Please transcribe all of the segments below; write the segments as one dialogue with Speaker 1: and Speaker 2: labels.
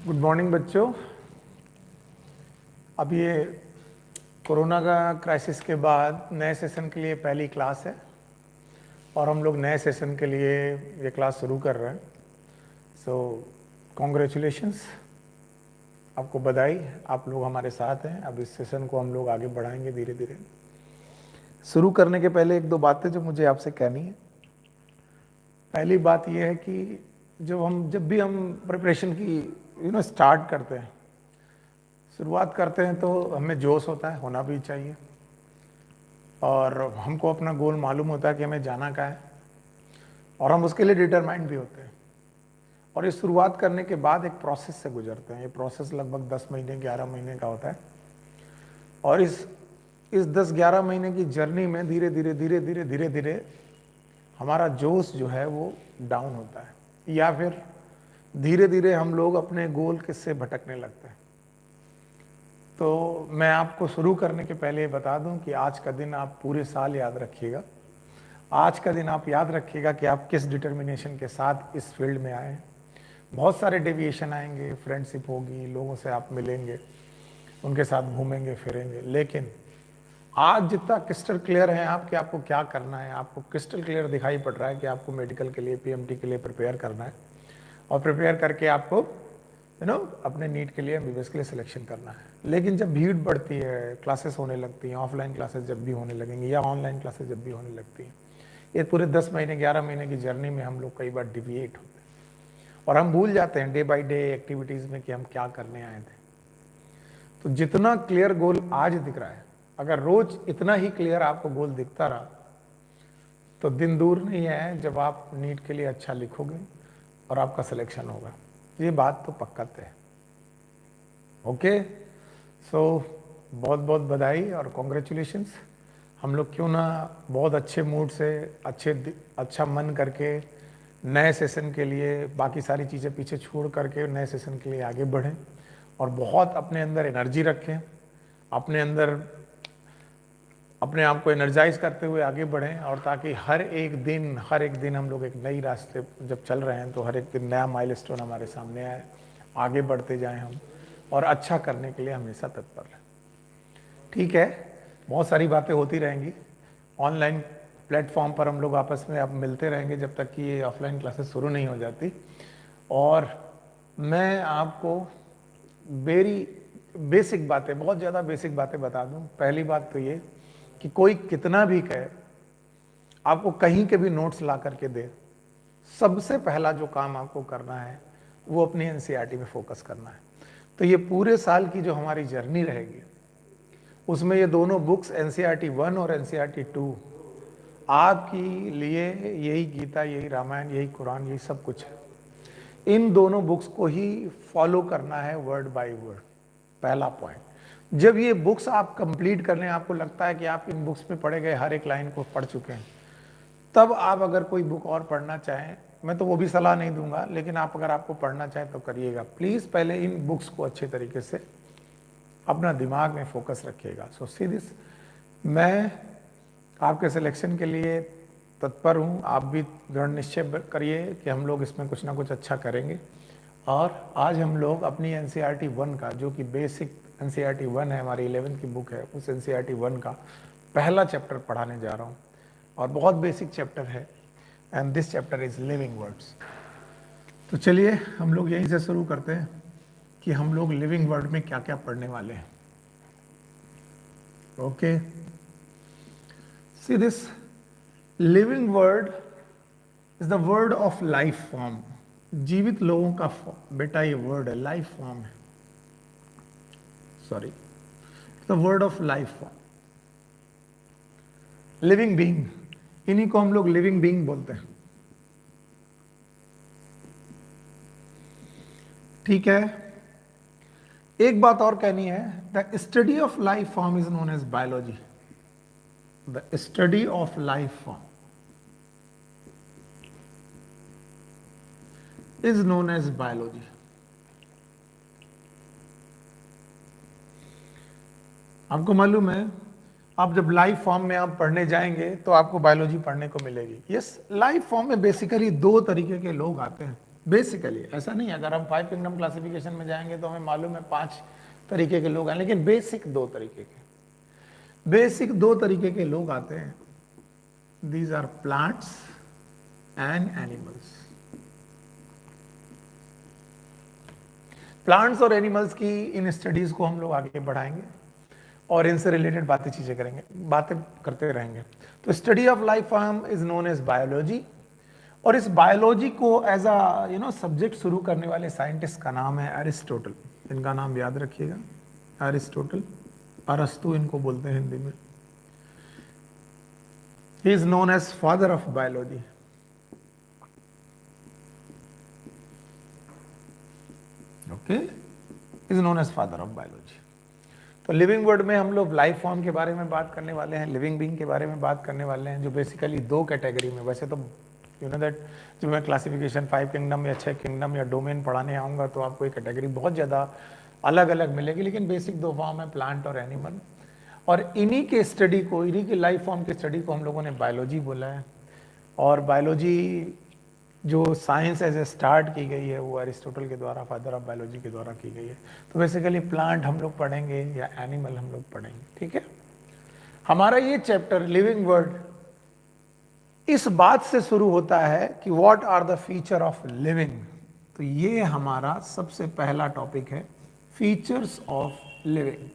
Speaker 1: Good morning बच्चों। अब ये कोरोना का क्राइसिस के बाद नए सेशन के लिए पहली क्लास है और हम लोग नए सेशन के लिए ये क्लास शुरू कर रहे हैं। सो कॉन्ग्रेचुलेशंस, आपको बधाई, आप लोग हमारे साथ हैं। अब इस सेशन को हम लोग आगे बढ़ाएंगे धीरे धीरे। शुरू करने के पहले एक दो बातें जो मुझे आपसे कहनी है। पहली बात यह है कि जब भी हम प्रिपरेशन की स्टार्ट करते हैं, शुरुआत करते हैं, तो हमें जोश होता है, होना भी चाहिए, और हमको अपना गोल मालूम होता है कि हमें जाना कहाँ है, और हम उसके लिए डिटरमाइंड भी होते हैं। और ये शुरुआत करने के बाद एक प्रोसेस से गुजरते हैं। ये प्रोसेस लगभग 10 महीने 11 महीने का होता है, और इस 10-11 महीने की जर्नी में धीरे धीरे धीरे धीरे धीरे धीरे हमारा जोश जो है वो डाउन होता है, या फिर धीरे धीरे हम लोग अपने गोल से भटकने लगते हैं। तो मैं आपको शुरू करने के पहले बता दूं कि आज का दिन आप पूरे साल याद रखिएगा। आज का दिन आप याद रखिएगा कि आप किस डिटर्मिनेशन के साथ इस फील्ड में आए। बहुत सारे डेविएशन आएंगे, फ्रेंडशिप होगी, लोगों से आप मिलेंगे, उनके साथ घूमेंगे फिरेंगे, लेकिन आज जितना क्रिस्टल क्लियर है आप कि आपको क्या करना है, आपको क्रिस्टल क्लियर दिखाई पड़ रहा है कि आपको मेडिकल के लिए, पीएमटी के लिए प्रिपेयर करना है, और प्रिपेयर करके आपको अपने नीट के लिए, एमबीबीएस के लिए सिलेक्शन करना है। लेकिन जब भीड़ बढ़ती है, क्लासेस होने लगती हैं, ऑफलाइन क्लासेस जब भी होने लगेंगी या ऑनलाइन क्लासेस जब भी होने लगती हैं, ये पूरे 10 महीने 11 महीने की जर्नी में हम लोग कई बार डिविएट होते हैं और हम भूल जाते हैं डे बाय डे एक्टिविटीज़ में कि हम क्या करने आए थे। तो जितना क्लियर गोल आज दिख रहा है, अगर रोज इतना ही क्लियर आपको गोल दिखता रहा, तो दिन दूर नहीं है जब आप नीट के लिए अच्छा लिखोगे और आपका सिलेक्शन होगा। ये बात तो पक्का है। ओके, सो बहुत बहुत बधाई और कॉन्ग्रेचुलेशंस। हम लोग क्यों ना बहुत अच्छे मूड से, अच्छा मन करके नए सेशन के लिए बाकी सारी चीज़ें पीछे छोड़ करके नए सेशन के लिए आगे बढ़ें, और बहुत अपने अंदर एनर्जी रखें, अपने अंदर अपने आप को एनर्जाइज करते हुए आगे बढ़ें, और ताकि हर एक दिन हम लोग एक नई रास्ते जब चल रहे हैं तो हर एक दिन नया माइलस्टोन हमारे सामने आए, आगे बढ़ते जाएं हम, और अच्छा करने के लिए हमेशा तत्पर रहें। ठीक है, बहुत सारी बातें होती रहेंगी ऑनलाइन प्लेटफॉर्म पर, हम लोग आपस में अब मिलते रहेंगे जब तक कि ये ऑफलाइन क्लासेस शुरू नहीं हो जाती। और मैं आपको वेरी बेसिक बातें, बहुत ज़्यादा बेसिक बातें बता दूं। पहली बात तो ये कि कोई कितना भी कहे, आपको कहीं के भी नोट्स ला करके दे, सबसे पहला जो काम आपको करना है वो अपनी एनसीईआरटी में फोकस करना है। तो ये पूरे साल की जो हमारी जर्नी रहेगी, उसमें ये दोनों बुक्स एनसीईआरटी 1 और एनसीईआरटी 2 आपकी लिए, यही गीता, यही रामायण, यही कुरान, यही सब कुछ है। इन दोनों बुक्स को ही फॉलो करना है वर्ड बाय वर्ड, पहला पॉइंट। जब ये बुक्स आप कंप्लीट कर लें, आपको लगता है कि आप इन बुक्स में पढ़े गए हर एक लाइन को पढ़ चुके हैं, तब आप अगर कोई बुक और पढ़ना चाहें, मैं तो वो भी सलाह नहीं दूंगा, लेकिन आप अगर आपको पढ़ना चाहें तो करिएगा। प्लीज़ पहले इन बुक्स को अच्छे तरीके से अपना दिमाग में फोकस रखिएगा। सो सी दिस, मैं आपके सिलेक्शन के लिए तत्पर हूँ। आप भी दृढ़ निश्चय करिए कि हम लोग इसमें कुछ ना कुछ अच्छा करेंगे। और आज हम लोग अपनी एनसीईआरटी 1 का, जो कि बेसिक एनसीईआरटी 1 है, हमारी 11th की बुक है, उस एनसीईआरटी 1 का पहला चैप्टर पढ़ाने जा रहा हूँ, और बहुत बेसिक चैप्टर है, and this chapter is living words. तो चलिए हम लोग यहीं से शुरू करते हैं कि हम लोग लिविंग वर्ड में क्या क्या पढ़ने वाले हैं। Okay, see this, living word is the word of life form. जीवित लोगों का बेटा ये वर्ड है, लाइफ फॉर्म है, sorry, the word of life form, living being, इन्हीं को हम लोग लिविंग बीइंग बोलते हैं। ठीक है, एक बात और कहनी है, the study of life form is known as biology. The study of life form is known as biology. आपको मालूम है, आप जब लाइफ फॉर्म में आप पढ़ने जाएंगे तो आपको बायोलॉजी पढ़ने को मिलेगी। यस, लाइफ फॉर्म में बेसिकली दो तरीके के लोग आते हैं। बेसिकली ऐसा नहीं है, अगर हम 5 किंगडम क्लासिफिकेशन में जाएंगे तो हमें मालूम है 5 तरीके के लोग हैं, लेकिन बेसिक दो तरीके के लोग आते हैं। These are plants and animals. Plants और एनिमल्स की इन स्टडीज को हम लोग आगे बढ़ाएंगे और इनसे रिलेटेड बातें करते रहेंगे। तो study of life form is known as biology, और इस बायोलॉजी को एज अ सब्जेक्ट शुरू करने वाले साइंटिस्ट का नाम है अरिस्टोटल। इनका नाम याद रखिएगा, अरिस्टोटल, अरस्तु इनको बोलते हैं हिंदी में। He is known as father of biology. Okay, is known as father of biology. तो लिविंग वर्ल्ड में हम लोग लाइफ फॉर्म के बारे में बात करने वाले हैं, लिविंग बीइंग के बारे में बात करने वाले हैं, जो बेसिकली दो कैटेगरी में, वैसे तो यू नो दैट जब मैं क्लासिफिकेशन 5 किंगडम या 6 किंगडम या डोमेन पढ़ाने आऊँगा तो आपको एक कैटेगरी बहुत ज़्यादा अलग अलग मिलेगी, लेकिन बेसिक दो फॉर्म है, प्लांट और एनिमल। और इन्हीं के स्टडी को, इन्हीं के लाइफ फॉर्म की स्टडी को हम लोगों ने बायोलॉजी बोला है। और बायोलॉजी जो साइंस एज ए स्टार्ट की गई है वो अरिस्टोटल के द्वारा, फादर ऑफ बायोलॉजी के द्वारा की गई है। तो बेसिकली प्लांट हम लोग पढ़ेंगे या एनिमल हम लोग पढ़ेंगे, ठीक है। हमारा ये चैप्टर लिविंग वर्ल्ड इस बात से शुरू होता है कि what are the feature of living. तो ये हमारा सबसे पहला टॉपिक है, फीचर्स ऑफ लिविंग।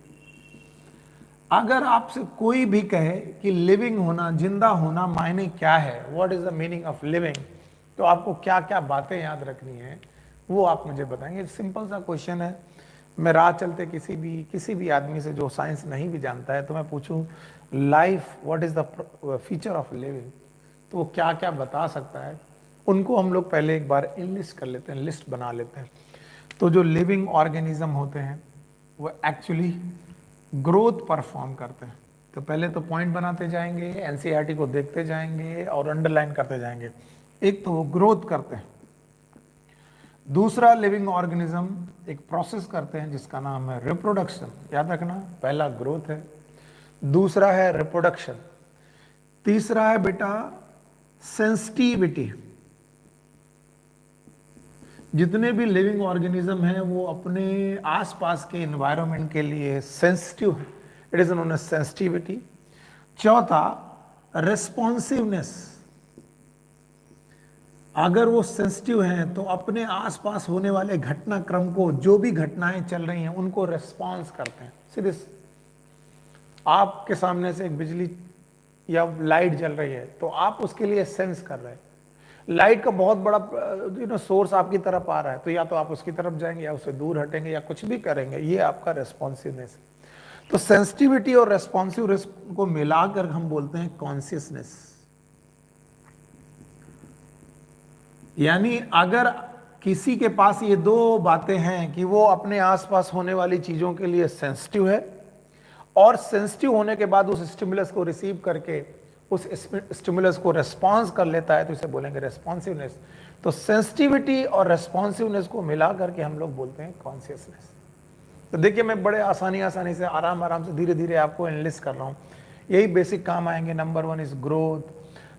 Speaker 1: अगर आपसे कोई भी कहे कि लिविंग होना, जिंदा होना मायने क्या है, what is the meaning of living, तो आपको क्या क्या बातें याद रखनी है वो आप मुझे बताएंगे। सिंपल सा क्वेश्चन है, मैं राह चलते किसी भी आदमी से जो साइंस नहीं भी जानता है तो मैं पूछूं life what is the feature of living, तो वो क्या क्या बता सकता है। उनको हम लोग पहले एक बार इनलिस्ट कर लेते हैं, लिस्ट बना लेते हैं। तो जो लिविंग ऑर्गेनिज्म होते हैं वो एक्चुअली ग्रोथ परफॉर्म करते हैं। तो पहले तो पॉइंट बनाते जाएंगे, एनसीईआरटी को देखते जाएंगे और अंडरलाइन करते जाएंगे। एक तो वो ग्रोथ करते हैं, दूसरा लिविंग ऑर्गेनिज्म एक प्रोसेस करते हैं जिसका नाम है रिप्रोडक्शन। याद रखना, पहला ग्रोथ है, दूसरा है रिप्रोडक्शन, तीसरा है बेटा सेंसिटिविटी। जितने भी लिविंग ऑर्गेनिज्म हैं वो अपने आसपास के एनवायरनमेंट के लिए सेंसिटिव है, it is known as sensitivity. चौथा रेस्पॉन्सिवनेस, अगर वो सेंसिटिव हैं तो अपने आसपास होने वाले घटनाक्रम को, जो भी घटनाएं चल रही हैं उनको रेस्पॉन्स करते हैं। सीधे आपके सामने से एक बिजली या लाइट जल रही है तो आप उसके लिए सेंस कर रहे हैं। लाइट का बहुत बड़ा सोर्स आपकी तरफ आ रहा है तो या तो आप उसकी तरफ जाएंगे या उससे दूर हटेंगे या कुछ भी करेंगे, ये आपका रेस्पॉन्सिवनेस है। तो सेंसिटिविटी और रेस्पॉन्सिवनेस को मिलाकर हम बोलते हैं कॉन्शियसनेस। यानी अगर किसी के पास ये दो बातें हैं कि वो अपने आसपास होने वाली चीजों के लिए सेंसिटिव है और सेंसिटिव होने के बाद उस स्टिमुलस को रिसीव करके उस स्टिमुलस को रेस्पॉन्स कर लेता है, तो इसे बोलेंगे रेस्पॉन्सिवनेस। तो सेंसिटिविटी और रेस्पॉन्सिवनेस को मिला करके हम लोग बोलते हैं कॉन्शियसनेस। तो देखिए मैं बड़े आसानी से आराम से धीरे धीरे आपको एनालिसिस कर रहा हूँ। यही बेसिक काम आएंगे। Number 1 is growth,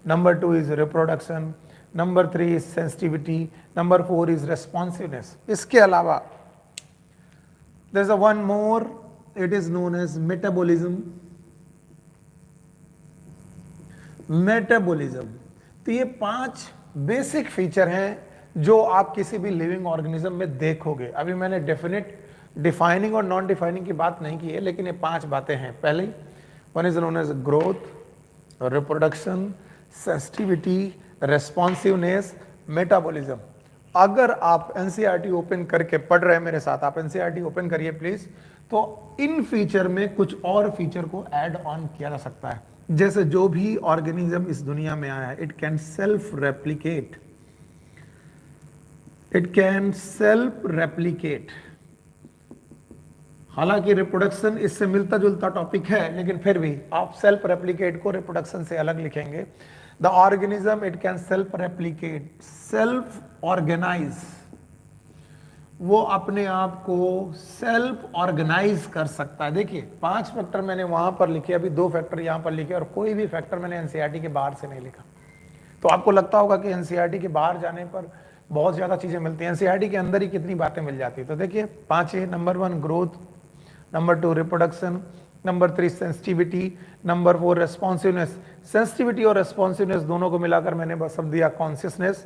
Speaker 1: number 2 is reproduction, number 3 is sensitivity, number 4 is responsiveness. इसके अलावा there is one more, it is known as metabolism. Metabolism, तो ये 5 बेसिक फीचर हैं जो आप किसी भी लिविंग ऑर्गेनिज्म में देखोगे। अभी मैंने डिफाइनिंग और नॉन डिफाइनिंग की बात नहीं की है, लेकिन ये 5 बातें हैं। पहले 1 is known as growth, reproduction, sensitivity, responsiveness, metabolism. अगर आप एनसीईआरटी ओपन करके पढ़ रहे हैं मेरे साथ, आप एनसीईआरटी ओपन करिए प्लीज, तो इन फीचर में कुछ और फीचर को ऐड ऑन किया जा सकता है। जैसे जो भी ऑर्गेनिज्म इस दुनिया में आया है, it can self replicate, it can self replicate. हालांकि रिप्रोडक्शन इससे मिलता जुलता टॉपिक है, लेकिन फिर भी आप सेल्फ रेप्लिकेट को रिप्रोडक्शन से अलग लिखेंगे। The organism it can self replicate, self organize, वो अपने आप को सेल्फ ऑर्गेनाइज कर सकता है। देखिए 5 फैक्टर मैंने वहां पर लिखे, अभी 2 फैक्टर यहां पर लिखे, और कोई भी फैक्टर मैंने एनसीईआरटी के बाहर से नहीं लिखा। तो आपको लगता होगा कि एनसीईआरटी के बाहर जाने पर बहुत ज्यादा चीजें मिलती हैं, एनसीईआरटी के अंदर ही कितनी बातें मिल जाती है। तो देखिए 5 है, number 1 growth, number 2 reproduction, number 3 sensitivity, number 4 responsiveness. Sensitivity और रेस्पॉन्सिवनेस दोनों को मिलाकर मैंने बस सब दिया कॉन्शियसनेस।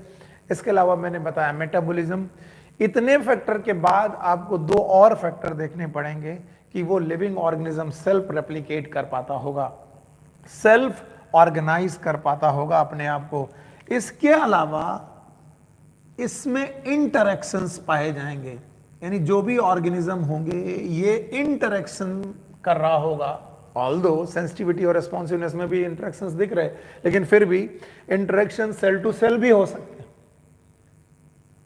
Speaker 1: इसके अलावा मैंने बताया मेटाबॉलिज्म। इतने फैक्टर के बाद आपको 2 और फैक्टर देखने पड़ेंगे कि वो लिविंग ऑर्गेनिज्म सेल्फ रेप्लिकेट कर पाता होगा, सेल्फ ऑर्गेनाइज कर पाता होगा अपने आप को। इसके अलावा इसमें इंटरेक्शंस पाए जाएंगे, यानी जो भी ऑर्गेनिज्म होंगे ये इंटरेक्शन कर रहा होगा। ऑल्दो सेंसिटिविटी और रेस्पॉन्सिवनेस में भी इंटरेक्शंस दिख रहे हैं, लेकिन फिर भी इंटरेक्शन सेल टू सेल भी हो सकते हैं,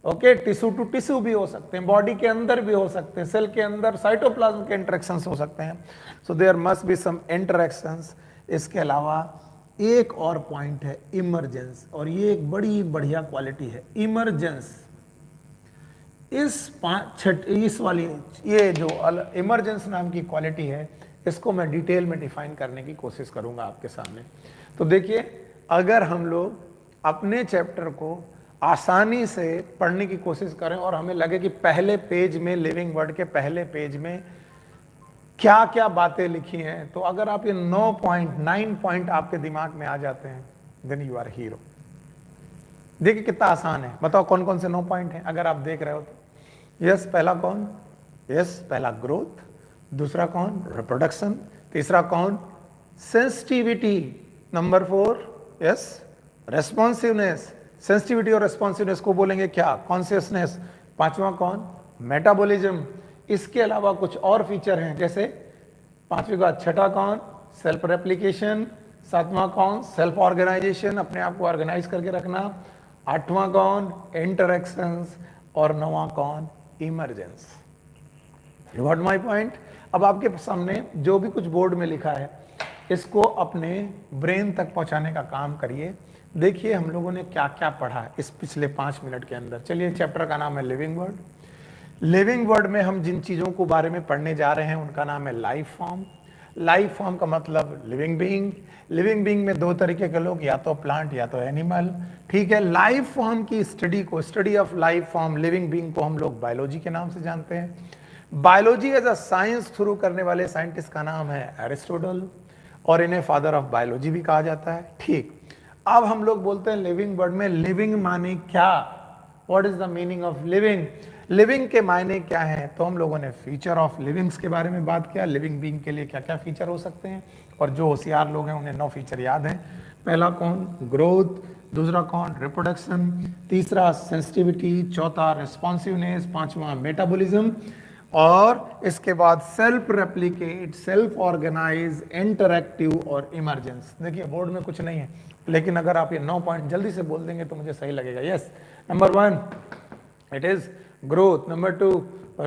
Speaker 1: ओके, टिश्यू टू टिश्यू भी हो सकते हैं, बॉडी के अंदर भी हो सकते हैं, सेल के अंदर साइटोप्लाज्म के इंटरेक्शंस हो सकते हैं। So there must be some interactions. इसके अलावा एक और पॉइंट है इमरजेंस, और ये एक बड़ी बढ़िया क्वालिटी है इमरजेंस। इस वाली ये जो इमरजेंस नाम की क्वालिटी है, इसको मैं डिटेल में डिफाइन करने की कोशिश करूंगा आपके सामने। तो देखिए, अगर हम लोग अपने चैप्टर को आसानी से पढ़ने की कोशिश करें और हमें लगे कि पहले पेज में, लिविंग वर्ड के पहले पेज में क्या क्या बातें लिखी हैं, तो अगर आप ये 9 पॉइंट आपके दिमाग में आ जाते हैं, देन यू आर हीरो। देखिए कितना आसान है, बताओ कौन कौन से 9 पॉइंट हैं अगर आप देख रहे हो तो। यस, पहला कौन? यस, पहला ग्रोथ, दूसरा कौन? रिप्रोडक्शन, तीसरा कौन? Sensitivity, number 4 yes responsiveness. Sensitivity और रेस्पॉन्सिवनेस को बोलेंगे क्या? कॉन्शियसनेस। पांचवा कौन? मेटाबॉलिज्म। इसके अलावा कुछ और फीचर हैं, जैसे पांचवी का छठा कौन? Self replication. सातवां कौन? सेल्फ ऑर्गेनाइजेशन, अपने आप को ऑर्गेनाइज करके रखना। आठवां कौन? इंटरेक्शंस। और नौवां कौन? Emergence. You got my point? अब आपके सामने जो भी कुछ बोर्ड में लिखा है, इसको अपने ब्रेन तक पहुंचाने का काम करिए। देखिए हम लोगों ने क्या क्या पढ़ा इस पिछले 5 मिनट के अंदर। चलिए, चैप्टर का नाम है लिविंग वर्ड। लिविंग वर्ड में हम जिन चीजों को बारे में पढ़ने जा रहे हैं उनका नाम है लाइफ फॉर्म। लाइफ फॉर्म का मतलब लिविंग बीइंग। लिविंग बीइंग में 2 तरीके के लोग, या तो प्लांट या तो एनिमल, ठीक है। लाइफ फॉर्म की स्टडी को, study of life form, living being को हम लोग बायोलॉजी के नाम से जानते हैं। बायोलॉजी एज अ साइंस शुरू करने वाले साइंटिस्ट का नाम है एरिस्टोटल, और इन्हें फादर ऑफ बायोलॉजी भी कहा जाता है, ठीक। अब हम लोग बोलते हैं लिविंग वर्ड में लिविंग माने क्या? What is the meaning of living? Living के मायने क्या हैं? तो हम लोगों ने फीचर ऑफ लिविंग्स के बारे में बात किया, लिविंग बीइंग के लिए क्या क्या फीचर हो सकते हैं, और जो होशियार लोग हैं उन्हें 9 फीचर याद हैं। पहला कौन? ग्रोथ, दूसरा कौन? रिप्रोडक्शन, तीसरा सेंसिटिविटी, चौथा रेस्पॉन्सिवनेस, पांचवा मेटाबॉलिज्म, और इसके बाद self replicate, self organize, interactive और इमरजेंस। देखिए बोर्ड में कुछ नहीं है, लेकिन अगर आप ये 9 पॉइंट जल्दी से बोल देंगे तो मुझे सही लगेगा। Yes, number 1 it is growth, number 2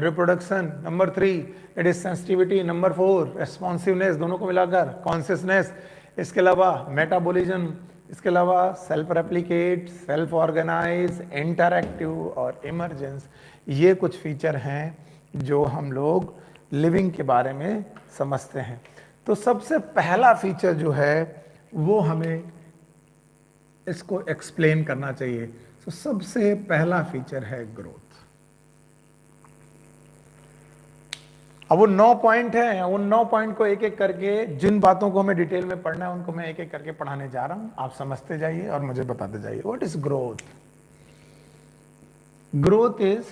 Speaker 1: reproduction, number 3 it is sensitivity, number 4 responsiveness, दोनों को मिलाकर consciousness, इसके अलावा metabolism, इसके अलावा self replicate, self organize, interactive और emergence। ये कुछ फीचर हैं जो हम लोग लिविंग के बारे में समझते हैं। तो सबसे पहला फीचर जो है वो हमें इसको एक्सप्लेन करना चाहिए। तो सबसे पहला फीचर है ग्रोथ। अब वो 9 पॉइंट हैं, उन 9 पॉइंट को एक एक करके, जिन बातों को हमें डिटेल में पढ़ना है उनको मैं एक एक करके पढ़ाने जा रहा हूं। आप समझते जाइए और मुझे बताते जाइए। What is growth? Growth is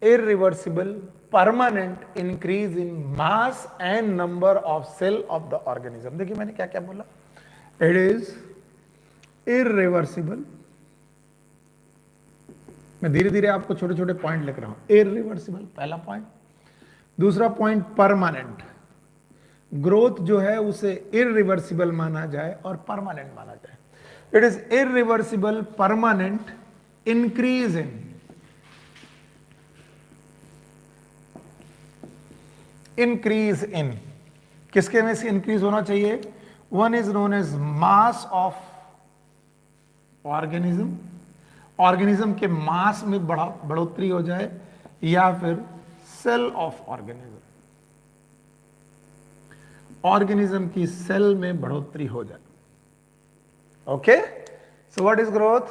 Speaker 1: irreversible permanent increase in mass and number of cell of the organism. देखिए मैंने क्या क्या बोला, इट इज इरिवर्सिबल। मैं धीरे धीरे आपको छोटे छोटे पॉइंट लिख रहा हूं। इरिवर्सिबल पहला पॉइंट। दूसरा पॉइंट परमानेंट। ग्रोथ जो है उसे इरिवर्सिबल माना जाए और परमानेंट माना जाए। It is irreversible permanent increase in किसके में से इंक्रीज होना चाहिए? One is known as mass of organism, organism के मास में बढ़ोतरी हो जाए, या फिर सेल ऑफ ऑर्गेनिज्म, ऑर्गेनिज्म की सेल में बढ़ोतरी हो जाए। Okay, so what is growth?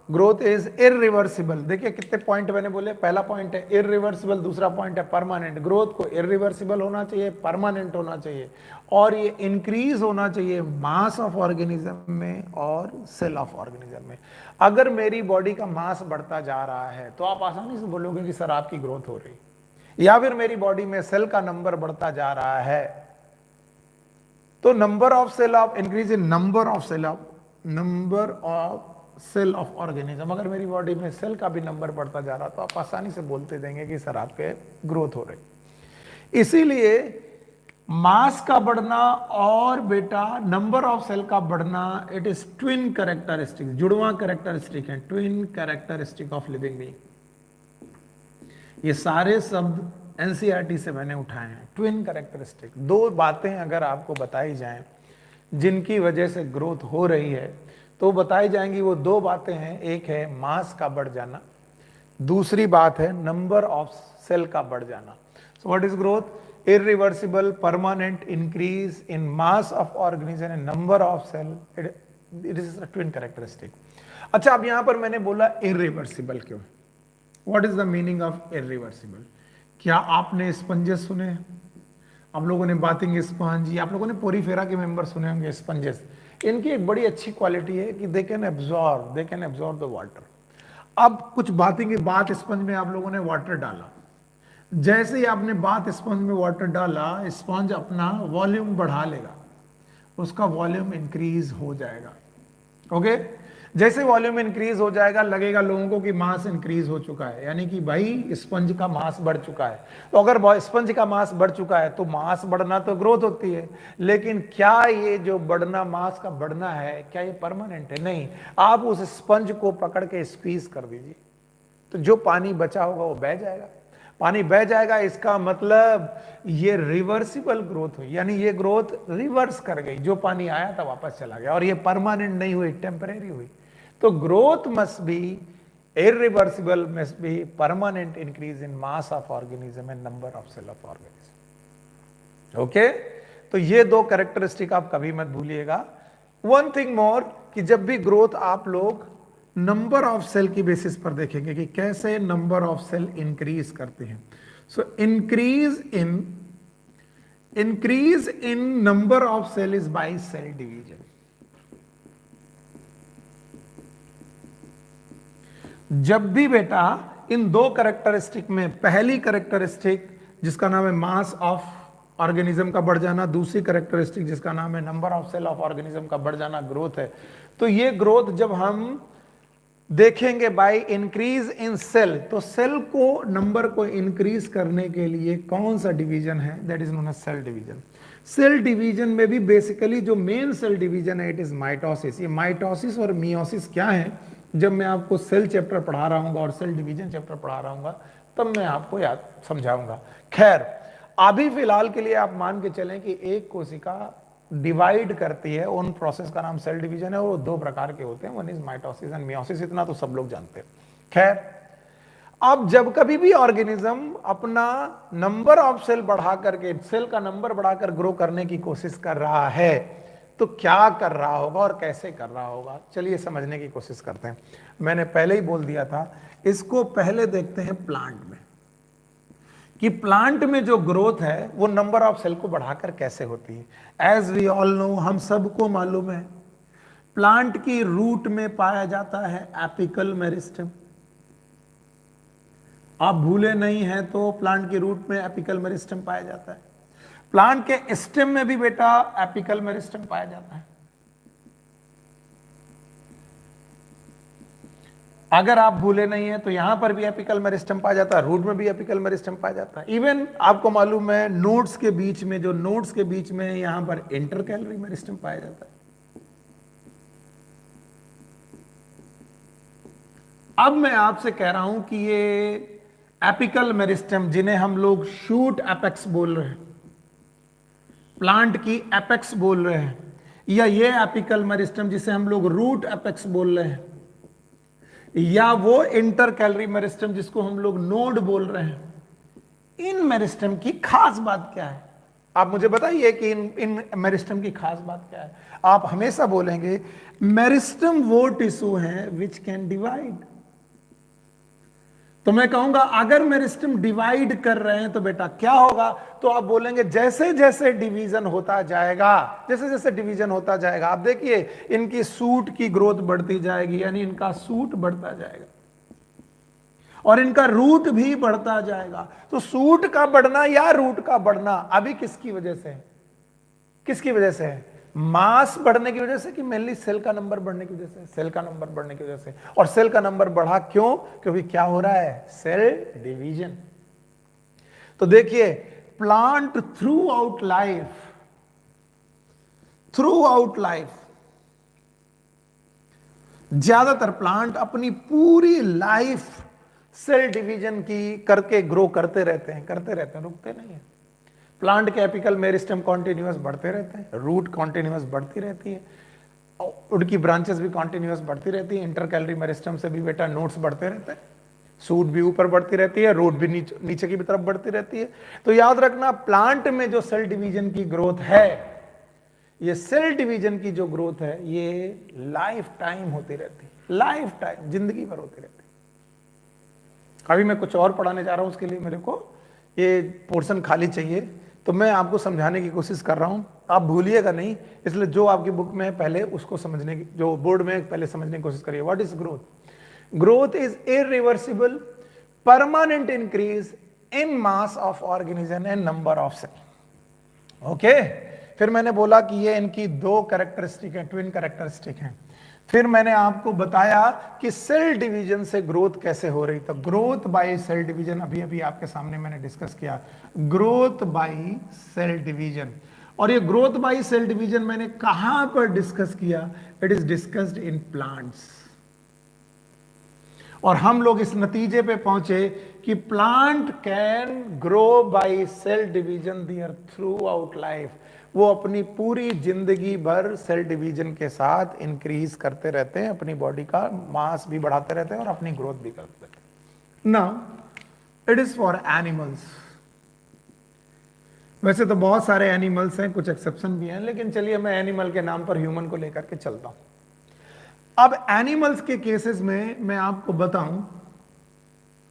Speaker 1: Growth is irreversible. देखिए कितने पॉइंट मैंने बोले, पहला पॉइंट है इरिवर्सिबल, दूसरा पॉइंट है परमानेंट। ग्रोथ को इरिवर्सिबल होना चाहिए, परमानेंट होना चाहिए, और ये इंक्रीज होना चाहिए मास ऑफ ऑर्गेनिज्म में और सेल ऑफ ऑर्गेनिज्म में। अगर मेरी बॉडी का मास बढ़ता जा रहा है तो आप आसानी से बोलोगे कि सर आपकी ग्रोथ हो रही, या फिर मेरी बॉडी में सेल का नंबर बढ़ता जा रहा है तो number of cell of increase in number of cell of organism. अगर मेरी बॉडी में सेल का भी नंबर बढ़ता जा रहा तो आप आसानी से बोलते देंगे कि सर आपके ग्रोथ हो रही। इसीलिए मास का बढ़ना और बेटा नंबर ऑफ सेल का बढ़ना, इट इज ट्विन कैरेक्टरिस्टिक, जुड़वा कैरेक्टरिस्टिक है, twin characteristic of living being. ये सारे शब्द एनसीईआरटी से मैंने उठाए हैं। ट्विन कैरेक्टरिस्टिक, दो बातें अगर आपको बताई जाएं जिनकी वजह से ग्रोथ हो रही है तो बताई जाएंगी। वो दो बातें हैं, एक है मास का बढ़ जाना, दूसरी बात है नंबर ऑफ सेल का बढ़ जाना। सो what is growth? irreversible permanent increase in mass of organism and number of cell, it is a twin characteristic। अच्छा, अब यहां पर मैंने बोला irreversible क्यों? What is the meaning of irreversible? क्या आपने स्पंजेस सुने? आप लोगों ने बाथिंग स्पंज, या आप लोगों ने पोरीफेरा के मेंबर सुने होंगे स्पंजेस। इनकी एक बड़ी अच्छी क्वालिटी है कि they can absorb the water. अब कुछ बात स्पंज में आप लोगों ने वाटर डाला, जैसे ही आपने बाथ स्पंज में वाटर डाला, स्पंज अपना वॉल्यूम बढ़ा लेगा, उसका वॉल्यूम इंक्रीज हो जाएगा। ओके, जैसे वॉल्यूम इंक्रीज हो जाएगा लगेगा लोगों को कि मास इंक्रीज हो चुका है, यानी कि भाई स्पंज का मास बढ़ चुका है। तो अगर स्पंज का मास बढ़ चुका है तो मास बढ़ना तो ग्रोथ होती है, लेकिन क्या ये जो बढ़ना, मास का बढ़ना है, क्या ये परमानेंट है? नहीं। आप उस स्पंज को पकड़ के स्क्वीज कर दीजिए तो जो पानी बचा होगा वो बह जाएगा। पानी बह जाएगा, इसका मतलब ये रिवर्सिबल ग्रोथ हुई, यानी ये ग्रोथ रिवर्स कर गई, जो पानी आया था वापस चला गया, और ये परमानेंट नहीं हुई, टेम्परेरी हुई। तो growth must be irreversible, must be permanent increase in mass of organism and number of cell of organism. Okay, तो ये दो कैरेक्टरिस्टिक आप कभी मत भूलिएगा। वन थिंग मोर, कि जब भी ग्रोथ आप लोग नंबर ऑफ सेल की बेसिस पर देखेंगे कि कैसे नंबर ऑफ सेल इंक्रीज करते हैं। So increase in number of cell is by cell division. जब भी बेटा इन दो कैरेक्टरिस्टिक में, पहली कैरेक्टरिस्टिक जिसका नाम है मास ऑफ ऑर्गेनिज्म का बढ़ जाना, दूसरी कैरेक्टरिस्टिक जिसका नाम है number of cell of organism का बढ़ जाना ग्रोथ है। तो ये ग्रोथ जब हम देखेंगे बाय इंक्रीज इन सेल, तो सेल को, नंबर को इंक्रीज करने के लिए कौन सा डिवीजन है? That is known as cell division. Cell division में भी बेसिकली जो मेन सेल डिवीजन है, इट इज माइटोसिस। ये माइटोसिस और मियोसिस क्या है, जब मैं आपको सेल चैप्टर पढ़ा रहा हूँ और सेल डिवीजन चैप्टर पढ़ा रहा हूँ तब मैं आपको याद समझाऊंगा। खैर, अभी फिलहाल के लिए आप मान के चलें कि एक कोशिका डिवाइड करती है, उन प्रोसेस का नाम सेल डिवीजन है, और वो दो प्रकार के होते हैं, one is mitosis and meiosis. इतना तो सब लोग जानते हैं। खैर, अब जब कभी भी ऑर्गेनिज्म अपना नंबर ऑफ सेल बढ़ा करके, सेल का नंबर बढ़ाकर ग्रो करने की कोशिश कर रहा है तो क्या कर रहा होगा और कैसे कर रहा होगा, चलिए समझने की कोशिश करते हैं। मैंने पहले ही बोल दिया था, इसको पहले देखते हैं प्लांट में, कि प्लांट में जो ग्रोथ है वो नंबर ऑफ सेल को बढ़ाकर कैसे होती है। एज वी ऑल नो, हम सबको मालूम है, प्लांट की रूट में पाया जाता है एपिकल मेरिस्टेम। आप भूले नहीं हैं तो प्लांट की रूट में एपिकल मेरिस्टेम पाया जाता है। प्लांट के स्टेम में भी बेटा एपिकल मेरिस्टेम पाया जाता है। अगर आप भूले नहीं है तो यहां पर भी एपिकल मेरिस्टेम पाया जाता है, रूट में भी एपिकल मेरिस्टेम पाया जाता है। इवन आपको मालूम है नोड्स के बीच में, जो नोड्स के बीच में यहां पर इंटरकैलरी मेरिस्टेम पाया जाता है। अब मैं आपसे कह रहा हूं कि ये एपिकल मेरिस्टेम, जिन्हें हम लोग शूट एपेक्स बोल रहे हैं, प्लांट की एपेक्स बोल रहे हैं, या ये एपिकल मेरिस्टेम जिसे हम लोग रूट एपेक्स बोल रहे हैं, या वो इंटरकैलरी मेरिस्टेम जिसको हम लोग नोड बोल रहे हैं, इन मेरिस्टेम की खास बात क्या है? आप मुझे बताइए कि इन मेरिस्टम की खास बात क्या है। आप हमेशा बोलेंगे मेरिस्टम वो टिश्यू है विच कैन डिवाइड। तो मैं कहूंगा अगर मेरिस्टम डिवाइड कर रहे हैं तो बेटा क्या होगा, तो आप बोलेंगे जैसे जैसे डिवीजन होता जाएगा, जैसे जैसे डिवीजन होता जाएगा, आप देखिए इनकी सूट की ग्रोथ बढ़ती जाएगी, यानी इनका सूट बढ़ता जाएगा और इनका रूट भी बढ़ता जाएगा। तो सूट का बढ़ना या रूट का बढ़ना अभी किसकी वजह से है, किसकी वजह से है? मास बढ़ने की वजह से कि मेनली सेल का नंबर बढ़ने की वजह से? सेल का नंबर बढ़ने की वजह से। और सेल का नंबर बढ़ा क्यों? क्योंकि क्या हो रहा है? Cell division. तो देखिए प्लांट थ्रू आउट लाइफ ज्यादातर प्लांट अपनी पूरी लाइफ सेल डिवीजन की करके ग्रो करते रहते हैं, रुकते नहीं है। प्लांट के एपिकल मेरिस्टम कॉन्टिन्यूअस बढ़ते रहते हैं, रूट कॉन्टिन्यूअस बढ़ती रहती है, उनकी ब्रांचेस भी कॉन्टिन्यूअस बढ़ती रहती है। इंटरकैलरी मेरिस्टम से भी बेटा नोड्स बढ़ते रहते हैं, सूट भी ऊपर बढ़ती रहती है, रूट भी नीचे की तरफ बढ़ती रहती है। तो याद रखना प्लांट में जो सेल डिवीजन की ग्रोथ है, ये सेल डिवीजन की जो ग्रोथ है ये लाइफ टाइम होती रहती है, लाइफ टाइम, जिंदगी भर होती रहती है। अभी मैं कुछ और पढ़ाने जा रहा हूं, उसके लिए मेरे को ये पोर्शन खाली चाहिए, तो मैं आपको समझाने की कोशिश कर रहा हूं, आप भूलिएगा नहीं। इसलिए जो आपकी बुक में है पहले उसको समझने की, जो बोर्ड में पहले समझने की कोशिश करिए। What is growth? Growth is irreversible permanent increase in mass of organism and number of cell. Okay, फिर मैंने बोला कि ये इनकी दो कैरेक्टरिस्टिक है, ट्विन कैरेक्टरिस्टिक है। फिर मैंने आपको बताया कि सेल डिवीजन से ग्रोथ कैसे हो रही। तो ग्रोथ बाय सेल डिवीजन अभी अभी आपके सामने मैंने डिस्कस किया, ग्रोथ बाय सेल डिवीजन। और ये ग्रोथ बाय सेल डिवीजन मैंने कहां पर डिस्कस किया? It is discussed in plants. और हम लोग इस नतीजे पे पहुंचे कि plant can grow by cell division there throughout life. वो अपनी पूरी जिंदगी भर सेल डिवीजन के साथ इंक्रीज करते रहते हैं, अपनी बॉडी का मास भी बढ़ाते रहते हैं और अपनी ग्रोथ भी करते रहते हैं। Now it is for animals. वैसे तो बहुत सारे एनिमल्स हैं, कुछ एक्सेप्शन भी हैं, लेकिन चलिए मैं एनिमल के नाम पर ह्यूमन को लेकर के चलता हूं। अब एनिमल्स के केसेस में मैं आपको बताऊं,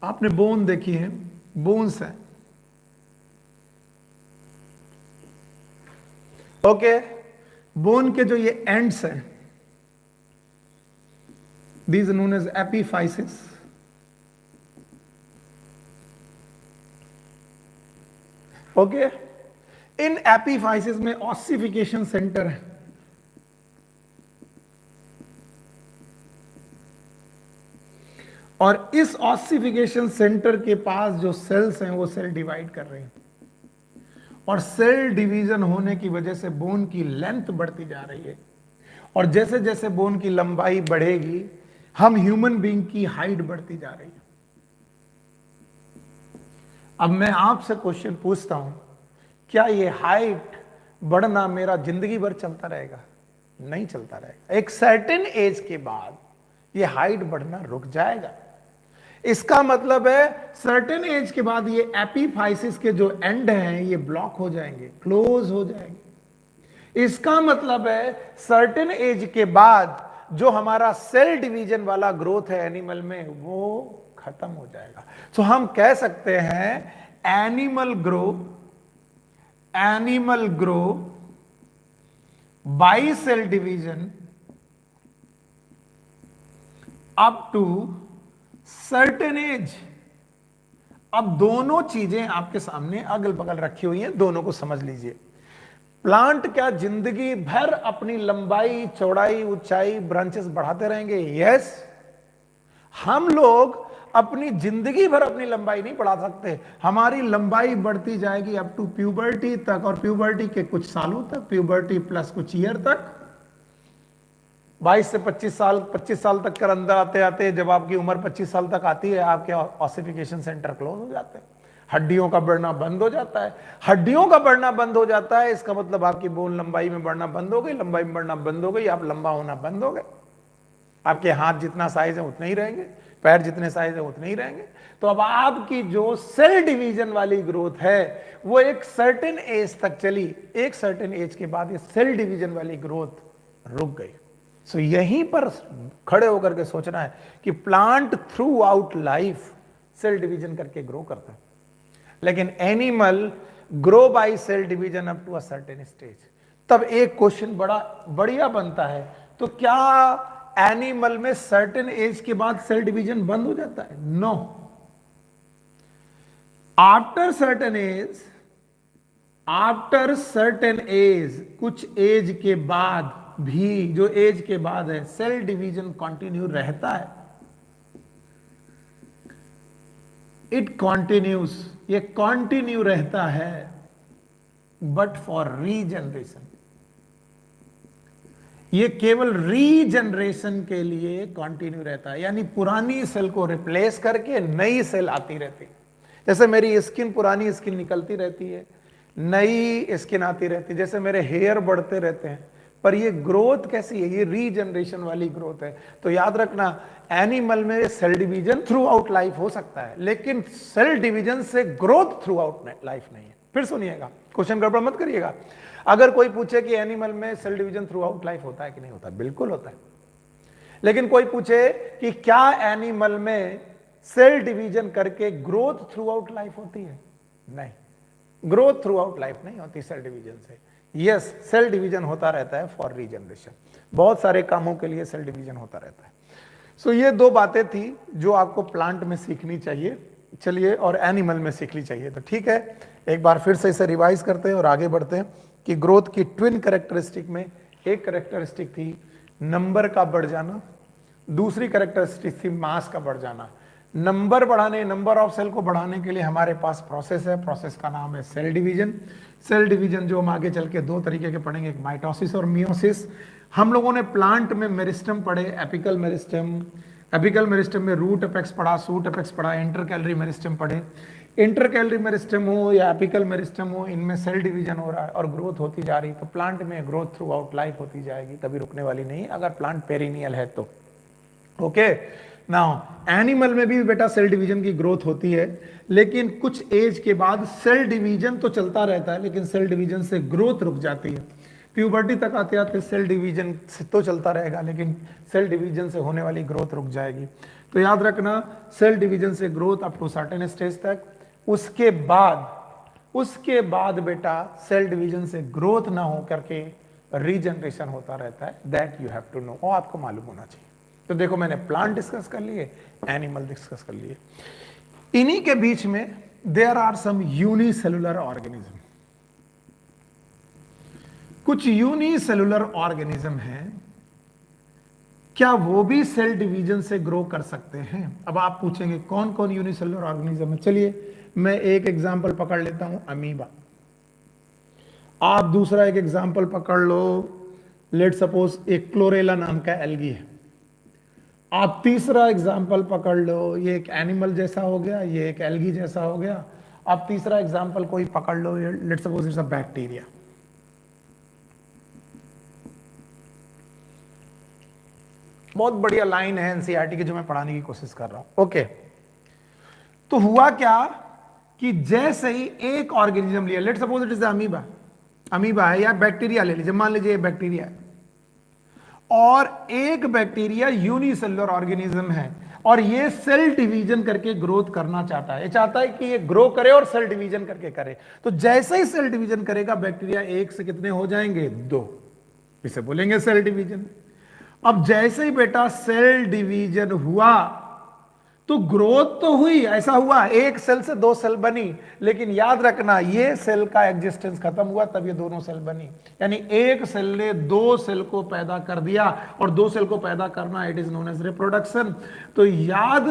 Speaker 1: आपने बोन देखी है, बोन्स है, ओके। बोन के जो ये एंड्स हैं, these known as epiphysis. Okay, इन एपीफाइसिस में ऑसिफिकेशन सेंटर है। और इस ऑसिफिकेशन सेंटर के पास जो सेल्स हैं वो सेल डिवाइड कर रही हैं, और सेल डिवीजन होने की वजह से बोन की लेंथ बढ़ती जा रही है। और जैसे जैसे बोन की लंबाई बढ़ेगी, हम ह्यूमन बीइंग की हाइट बढ़ती जा रही है। अब मैं आपसे क्वेश्चन पूछता हूं, क्या ये हाइट बढ़ना मेरा जिंदगी भर चलता रहेगा? नहीं चलता रहेगा। एक सर्टेन एज के बाद ये हाइट बढ़ना रुक जाएगा। इसका मतलब है सर्टेन एज के बाद ये एपीफाइसिस के जो एंड हैं ये ब्लॉक हो जाएंगे, क्लोज हो जाएंगे। इसका मतलब है सर्टेन एज के बाद जो हमारा सेल डिवीजन वाला ग्रोथ है एनिमल में, वो खत्म हो जाएगा। तो हम कह सकते हैं animal grow by cell division up to certain age. अब दोनों चीजें आपके सामने अगल बगल रखी हुई हैं, दोनों को समझ लीजिए। प्लांट क्या जिंदगी भर अपनी लंबाई, चौड़ाई, ऊंचाई, ब्रांचेस बढ़ाते रहेंगे? यस। हम लोग अपनी जिंदगी भर अपनी लंबाई नहीं बढ़ा सकते। हमारी लंबाई बढ़ती जाएगी अप टू प्यूबर्टी तक, और प्यूबर्टी के कुछ सालों तक, प्यूबर्टी प्लस कुछ ईयर तक, 22 से 25 साल तक कर अंदर आते आते जब आपकी उम्र 25 साल तक आती है, आपके ऑसिफिकेशन सेंटर क्लोज हो जाते हैं, हड्डियों का बढ़ना बंद हो जाता है। हड्डियों का बढ़ना बंद हो जाता है, इसका मतलब आपकी बोन लंबाई में बढ़ना बंद हो गई, लंबाई में बढ़ना बंद हो गई, आप लंबा होना बंद हो गए। आपके हाथ जितना साइज है उतने ही रहेंगे, पैर जितने साइज है उतने ही रहेंगे। तो अब आपकी जो सेल डिवीजन वाली ग्रोथ है वो एक सर्टेन एज तक चली, एक सर्टेन एज के बाद ये सेल डिवीजन वाली ग्रोथ रुक गई। सो यहीं पर खड़े होकर के सोचना है कि plant throughout life cell division करके ग्रो करता है, लेकिन animal grow by cell division up to a certain stage. तब एक क्वेश्चन बड़ा बढ़िया बनता है, तो क्या एनिमल में सर्टेन एज के बाद सेल डिवीजन बंद हो जाता है? नो, आफ्टर सर्टेन एज, कुछ एज के बाद भी, जो एज के बाद है, सेल डिवीजन कंटिन्यू रहता है। इट कंटिन्यूज, ये कंटिन्यू रहता है, बट फॉर रीजनरेशन। ये केवल रीजनरेशन के लिए कंटिन्यू रहता है, यानी पुरानी सेल को रिप्लेस करके नई सेल आती रहती है। जैसे मेरी स्किन, पुरानी स्किन निकलती रहती है, नई स्किन आती रहती है, जैसे मेरे हेयर बढ़ते रहते हैं, पर ये ग्रोथ कैसी है? ये रीजनरेशन वाली ग्रोथ है। तो याद रखना, एनिमल में cell division throughout life हो सकता है, लेकिन सेल डिवीजन से ग्रोथ थ्रू आउट लाइफ नहीं है। फिर सुनिएगा, क्वेश्चन गड़बड़ मत करिएगा। अगर कोई पूछे कि एनिमल में cell division throughout life होता है कि नहीं होता, बिल्कुल होता है। लेकिन कोई पूछे कि क्या एनिमल में सेल डिवीजन करके ग्रोथ थ्रू आउट लाइफ होती है? नहीं, ग्रोथ थ्रू आउट लाइफ नहीं होती सेल डिवीजन से। यस, सेल डिवीजन होता रहता है फॉर रीजनरेशन, बहुत सारे कामों के लिए सेल डिवीजन होता रहता है। सो ये दो बातें थी जो आपको प्लांट में सीखनी चाहिए, चलिए, और एनिमल में सीखनी चाहिए। तो ठीक है, एक बार फिर से इसे रिवाइज करते हैं और आगे बढ़ते हैं कि ग्रोथ की ट्विन कैरेक्टरिस्टिक में एक कैरेक्टरिस्टिक थी नंबर का बढ़ जाना, दूसरी कैरेक्टरिस्टिक थी मास का बढ़ जाना। नंबर बढ़ाने, नंबर ऑफ सेल को बढ़ाने के लिए हमारे पास प्रोसेस है, प्रोसेस का नाम है सेल डिवीजन। सेल डिवीजन जो हम आगे चल के दो तरीके के पढ़ेंगे, एक माइटोसिस और मियोसिस। हम लोगों ने प्लांट में मेरिस्टम पढ़े, एपिकल मेरिस्टम, एपिकल मेरिस्टम में रूट अपेक्स पढ़ा, सूट अपेक्स पढ़ा, इंटरकैलरी मेरिस्टम पढ़े। इंटरकैलरी मेरिस्टम हो या एपिकल मेरिस्टम हो, इनमें सेल डिवीजन हो रहा है और ग्रोथ होती जा रही, तो प्लांट में ग्रोथ थ्रू आउट लाइफ होती जाएगी, कभी रुकने वाली नहीं, अगर प्लांट पेरिनियल है तो। ओके, नाउ एनिमल में भी बेटा सेल डिवीजन की ग्रोथ होती है, लेकिन कुछ एज के बाद सेल डिवीजन तो चलता रहता है, लेकिन सेल डिवीजन से ग्रोथ रुक जाती है। प्यूबर्टी तक आते आते सेल डिवीजन से तो चलता रहेगा, लेकिन सेल डिवीजन से होने वाली ग्रोथ रुक जाएगी। तो याद रखना, सेल डिवीजन से growth up to certain stage तक, उसके बाद बेटा सेल डिवीजन से ग्रोथ ना हो करके रीजनरेशन होता रहता है। That you have to know, और आपको मालूम होना चाहिए। तो देखो, मैंने प्लांट डिस्कस कर लिए, एनिमल डिस्कस कर लिए, इन्हीं के बीच में there are some unicellular organism. कुछ यूनिसेलुलर ऑर्गेनिज्म हैं, क्या वो भी सेल डिवीजन से ग्रो कर सकते हैं? अब आप पूछेंगे कौन कौन यूनिसेलुलर ऑर्गेनिज्म है। चलिए मैं एक एग्जांपल पकड़ लेता हूं, अमीबा। आप दूसरा एक एग्जांपल पकड़ लो, लेट सपोज एक क्लोरेला नाम का एल्गी है। आप तीसरा एग्जाम्पल पकड़ लो, ये एक एनिमल जैसा हो गया, ये एक एल्गी जैसा हो गया। आप तीसरा एग्जाम्पल कोई पकड़ लो, let's suppose it's a bacteria. बहुत बढ़िया लाइन है एनसीईआरटी की जो मैं पढ़ाने की कोशिश कर रहा हूं। ओके, तो हुआ क्या कि जैसे ही एक ऑर्गेनिज्म लिया, let's suppose it is amoeba, amoeba है या बैक्टीरिया ले लीजिए, मान लीजिए बैक्टीरिया है, और एक बैक्टीरिया यूनिसेलुलर ऑर्गेनिज्म है और ये सेल डिवीजन करके ग्रोथ करना चाहता है। ये चाहता है कि ये ग्रो करे और सेल डिवीजन करके करे। तो जैसे ही सेल डिवीजन करेगा, बैक्टीरिया एक से कितने हो जाएंगे? 2, इसे बोलेंगे सेल डिवीजन। अब जैसे ही बेटा सेल डिवीजन हुआ तो ग्रोथ तो हुई, ऐसा हुआ एक सेल से 2 सेल बनी, लेकिन याद रखना ये सेल का एग्जिस्टेंस खत्म हुआ तब ये दोनों सेल बनी। यानी एक सेल ने 2 सेल को पैदा कर दिया, और 2 सेल को पैदा करना it is known as reproduction. तो याद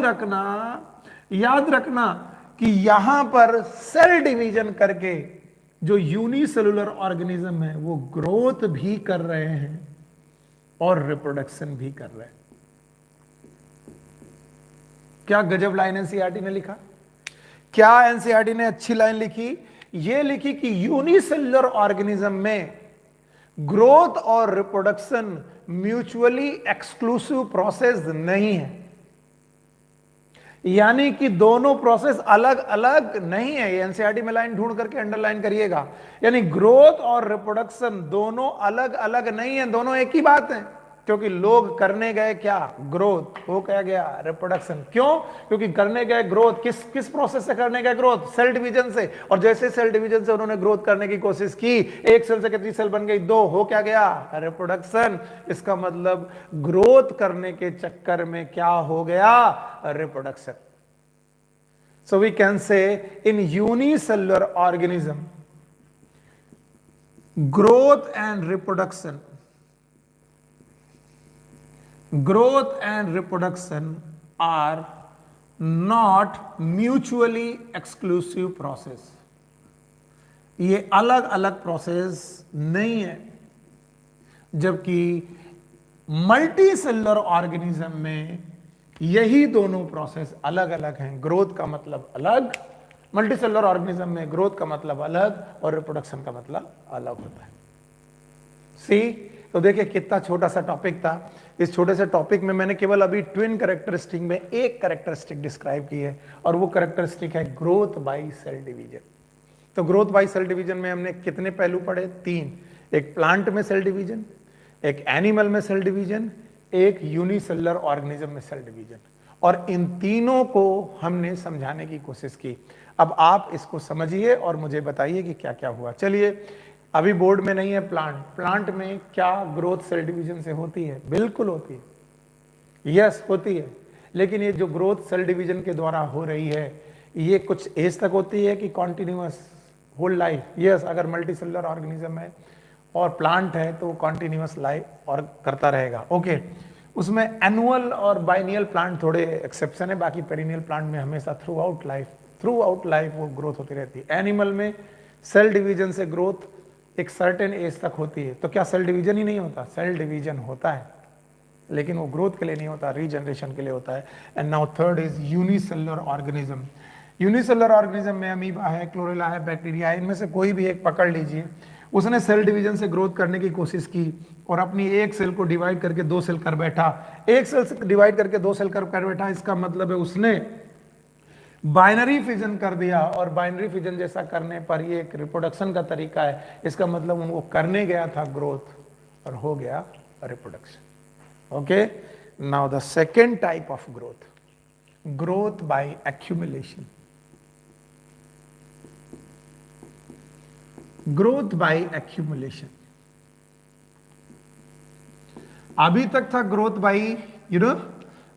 Speaker 1: रखना कि यहां पर सेल डिवीजन करके जो यूनिसेलुलर ऑर्गेनिज्म है वो ग्रोथ भी कर रहे हैं और रिप्रोडक्शन भी कर रहे हैं। क्या गजब लाइन एनसीईआरटी ने लिखा! क्या एनसीईआरटी ने अच्छी लाइन लिखी! ये लिखी कि यूनिसेलुलर ऑर्गेनिज्म में ग्रोथ और रिप्रोडक्शन म्यूचुअली एक्सक्लूसिव प्रोसेस नहीं है। यानी कि दोनों प्रोसेस अलग अलग नहीं है। ये एनसीईआरटी में लाइन ढूंढ करके अंडरलाइन करिएगा। यानी ग्रोथ और रिप्रोडक्शन दोनों अलग अलग नहीं है, दोनों एक ही बात है। क्योंकि लोग करने गए क्या, ग्रोथ, हो क्या गया, रिप्रोडक्शन। क्यों? क्योंकि करने गए ग्रोथ, किस किस प्रोसेस से करने गए ग्रोथ, सेल डिवीजन से। और जैसे सेल डिवीजन से उन्होंने ग्रोथ करने की कोशिश की, एक सेल से कितनी सेल बन गई, दो, हो क्या गया, रिप्रोडक्शन। इसका मतलब ग्रोथ करने के चक्कर में क्या हो गया, reproduction. So we can say in unicellular organism, growth and reproduction are not mutually exclusive process. ये अलग अलग प्रोसेस नहीं है। जबकि मल्टी सेलुलर ऑर्गेनिज्म में यही दोनों प्रोसेस अलग अलग हैं। ग्रोथ का मतलब अलग, मल्टी सेलुलर ऑर्गेनिज्म में ग्रोथ का मतलब अलग और रिप्रोडक्शन का मतलब अलग होता है। सी, तो देखिए कितना छोटा सा टॉपिक था। इस छोटे से टॉपिक में मैंने केवल अभी ट्विन कैरेक्टरिस्टिक में एक कैरेक्टरिस्टिक डिस्क्राइब की है, और वो कैरेक्टरिस्टिक है ग्रोथ बाय सेल डिवीजन। तो ग्रोथ बाय सेल डिवीजन में हमने कितने पहलू पढ़े, तीन। एक प्लांट में सेल डिवीजन, एक एनिमल में सेल डिवीजन, एक यूनिसेलुलर ऑर्गेनिज्म में सेल डिवीजन। और इन तीनों को हमने समझाने की कोशिश की। अब आप इसको समझिए और मुझे बताइए कि क्या क्या हुआ। चलिए, अभी बोर्ड में नहीं है प्लांट। प्लांट में क्या ग्रोथ सेल डिवीजन से होती है? बिल्कुल होती है, यस होती है। लेकिन ये जो ग्रोथ सेल डिवीजन के द्वारा हो रही है, ये कुछ एज तक होती है कि कॉन्टिन्यूअस होल लाइफ? यस, अगर मल्टी सेलुलर ऑर्गेनिज्म है और प्लांट है तो कांटिन्यूअस लाइफ और करता रहेगा। ओके, उसमें एनुअल और बाइनियल प्लांट थोड़े एक्सेप्शन है, बाकी पेरिनियल प्लांट में हमेशा थ्रू आउट लाइफ वो ग्रोथ होती रहती है। एनिमल में सेल डिवीजन से ग्रोथ एक सर्टेन एज तक होती है। तो क्या सेल डिवीजन ही नहीं होता? सेल डिवीजन होता है, लेकिन वो ग्रोथ के लिए नहीं होता, रीजनरेशन के लिए होता है। And now third is unicellular organism. Unicellular organism में अमीबा है, क्लोरेला है, बैक्टीरिया है, इनमें से कोई भी एक पकड़ लीजिए। उसने सेल डिवीजन से ग्रोथ करने की कोशिश की और अपनी एक सेल को डिवाइड करके दो सेल कर बैठा। एक सेल से डिवाइड करके दो सेल कर बैठा, इसका मतलब है उसने बाइनरी फिजन कर दिया। और बाइनरी फिजन जैसा करने पर ये एक रिप्रोडक्शन का तरीका है। इसका मतलब उनको करने गया था ग्रोथ और हो गया reproduction. Okay, now the second type of growth by accumulation. Growth by accumulation. अभी तक था growth by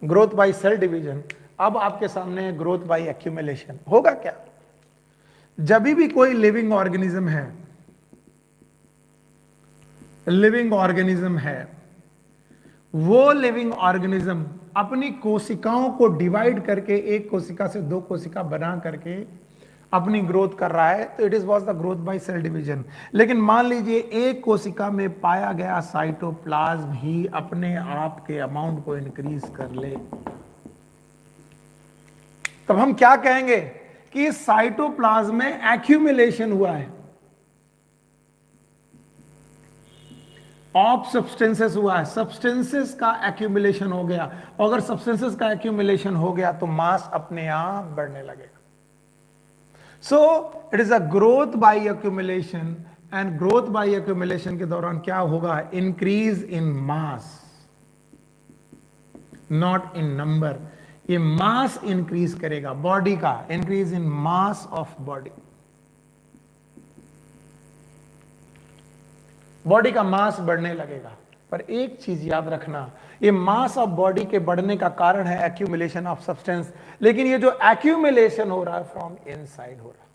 Speaker 1: growth by cell division. अब आपके सामने है ग्रोथ बाय एक्यूमुलेशन। होगा क्या? जब भी कोई लिविंग ऑर्गेनिज्म है, वो लिविंग ऑर्गेनिज्म अपनी कोशिकाओं को डिवाइड करके एक कोशिका से दो कोशिका बना करके अपनी ग्रोथ कर रहा है, तो it is was the growth by cell division. लेकिन मान लीजिए एक कोशिका में पाया गया साइटोप्लाज्म ही अपने आप के अमाउंट को इंक्रीज कर ले, तब हम क्या कहेंगे कि साइटोप्लाज्म में एक्यूमुलेशन हुआ है, ऑफ सब्सटेंसेस हुआ है, सब्सटेंसेस का एक्यूमुलेशन हो गया। अगर सब्सटेंसेस का एक्यूमुलेशन हो गया तो मास अपने आप बढ़ने लगेगा। So it is a growth by accumulation. And growth by accumulation के दौरान क्या होगा? Increase in mass, not in number. ये मास इंक्रीज करेगा बॉडी का, increase in mass of body. Body का मास बढ़ने लगेगा। पर एक चीज याद रखना, ये मास ऑफ बॉडी के बढ़ने का कारण है एक्यूमुलेशन ऑफ सब्सटेंस, लेकिन ये जो एक्यूमुलेशन हो रहा है फ्रॉम इनसाइड हो रहा है।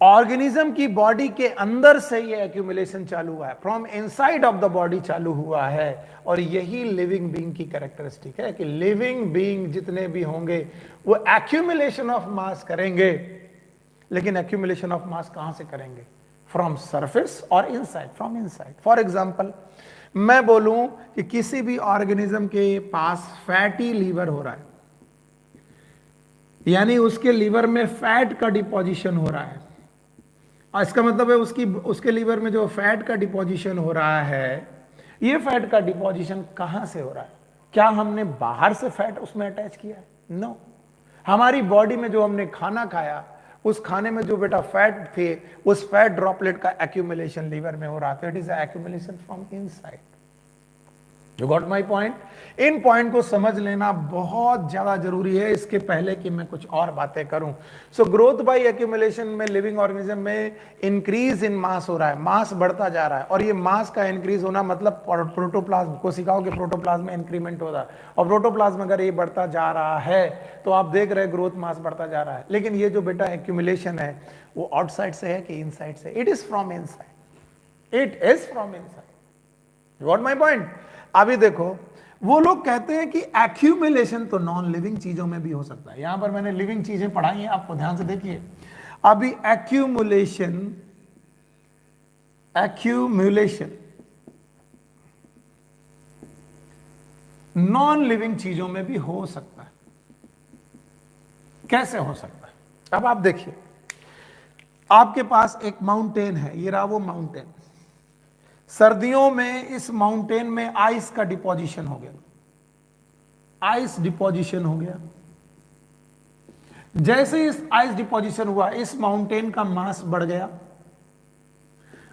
Speaker 1: ऑर्गेनिज्म की बॉडी के अंदर से ये एक्यूमुलेशन चालू हुआ है, from inside of the body चालू हुआ है। और यही लिविंग बीइंग की कैरेक्टरिस्टिक है कि लिविंग बीइंग जितने भी होंगे वो एक्यूमुलेशन ऑफ मास करेंगे। लेकिन एक्यूमुलेशन ऑफ मास कहां से करेंगे? फ्रॉम सरफेस और inside, from inside. For example, मैं बोलूं कि किसी भी ऑर्गेनिज्म के पास फैटी लीवर हो रहा है, यानी उसके लीवर में फैट का डिपोजिशन हो रहा है। इसका मतलब है उसके लीवर में जो फैट का डिपोजिशन हो रहा है, ये फैट का डिपोजिशन कहां से हो रहा है? क्या हमने बाहर से फैट उसमें अटैच किया है? नो। हमारी बॉडी में जो हमने खाना खाया, उस खाने में जो बेटा फैट थे, उस फैट ड्रॉपलेट का एक्यूमुलेशन लीवर में हो रहा था। It is accumulation from inside. You got my point? In point को समझ लेना बहुत ज्यादा जरूरी है, इसके पहले कि मैं कुछ और बातें करूं। सो ग्रोथ बाय एक्यूमुलेशन में लिविंग ऑर्गेनिज्म में इंक्रीज इन मास हो रहा है, मास बढ़ता जा रहा है, और ये मास का इंक्रीज होना मतलब प्रोटोप्लाज्म, कोशिकाओं के प्रोटोप्लाज्म में इंक्रीमेंट हो रहा है, और प्रोटोप्लाज्म अगर ये बढ़ता जा रहा है तो आप देख रहे हैं ग्रोथ मास बढ़ता जा रहा है। लेकिन ये जो बेटा एक्यूमुलेशन है वो आउटसाइड से है कि इनसाइड से? It is from inside, it is from inside. Got my point? अभी देखो, वो लोग कहते हैं कि एक्यूमुलेशन तो नॉन लिविंग चीजों में भी हो सकता है। यहां पर मैंने लिविंग चीजें पढ़ाई हैं, आपको ध्यान से देखिए। अभी एक्यूमुलेशन नॉन लिविंग चीजों में भी हो सकता है। कैसे हो सकता है? अब आप देखिए, आपके पास एक माउंटेन है, ये रहा वो माउंटेन। सर्दियों में इस माउंटेन में आइस का डिपोजिशन हो गया, आइस डिपोजिशन हो गया। जैसे इस आइस डिपोजिशन हुआ, इस माउंटेन का मास बढ़ गया।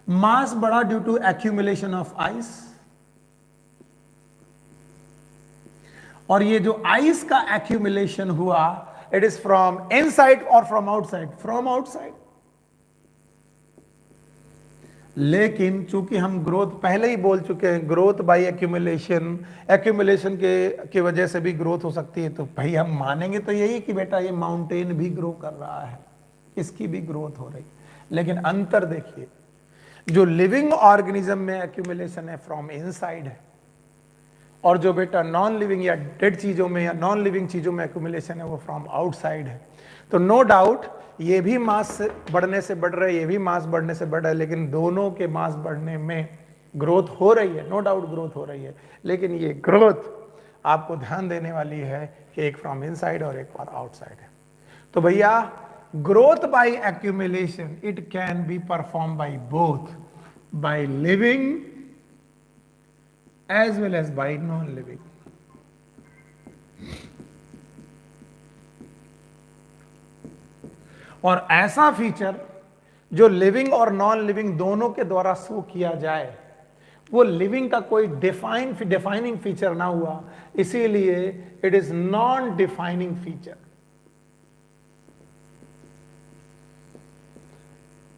Speaker 1: मास बढ़ा due to accumulation of ice, और ये जो आइस का एक्यूमुलेशन हुआ, इट इज फ्रॉम इनसाइड और फ्रॉम आउटसाइड? From outside. लेकिन चूंकि हम ग्रोथ पहले ही बोल चुके हैं, ग्रोथ बाय एक्यूमुलेशन, एक्यूमुलेशन की वजह से भी ग्रोथ हो सकती है, तो भाई हम मानेंगे तो यही कि बेटा ये माउंटेन भी ग्रो कर रहा है, इसकी भी ग्रोथ हो रही। लेकिन अंतर देखिए, जो लिविंग ऑर्गेनिज्म में एक्यूमुलेशन है फ्रॉम इनसाइड है, और जो बेटा नॉन लिविंग या डेड चीजों में या नॉन लिविंग चीजों में एक्यूमुलेशन है वो फ्रॉम आउटसाइड है। तो नो डाउट ये भी मास बढ़ने से बढ़ रहा है, ये भी मास बढ़ने से बढ़ रहा है, लेकिन दोनों के मास बढ़ने में ग्रोथ हो रही है, नो डाउट ग्रोथ हो रही है। लेकिन ये ग्रोथ आपको ध्यान देने वाली है कि एक फ्रॉम इनसाइड और एक और आउटसाइड है। तो भैया growth by accumulation it can be perform by both, by living as well as by non living. और ऐसा फीचर जो लिविंग और नॉन लिविंग दोनों के द्वारा शो किया जाए, वो लिविंग का कोई डिफाइनिंग फीचर ना हुआ, इसीलिए it is non defining feature.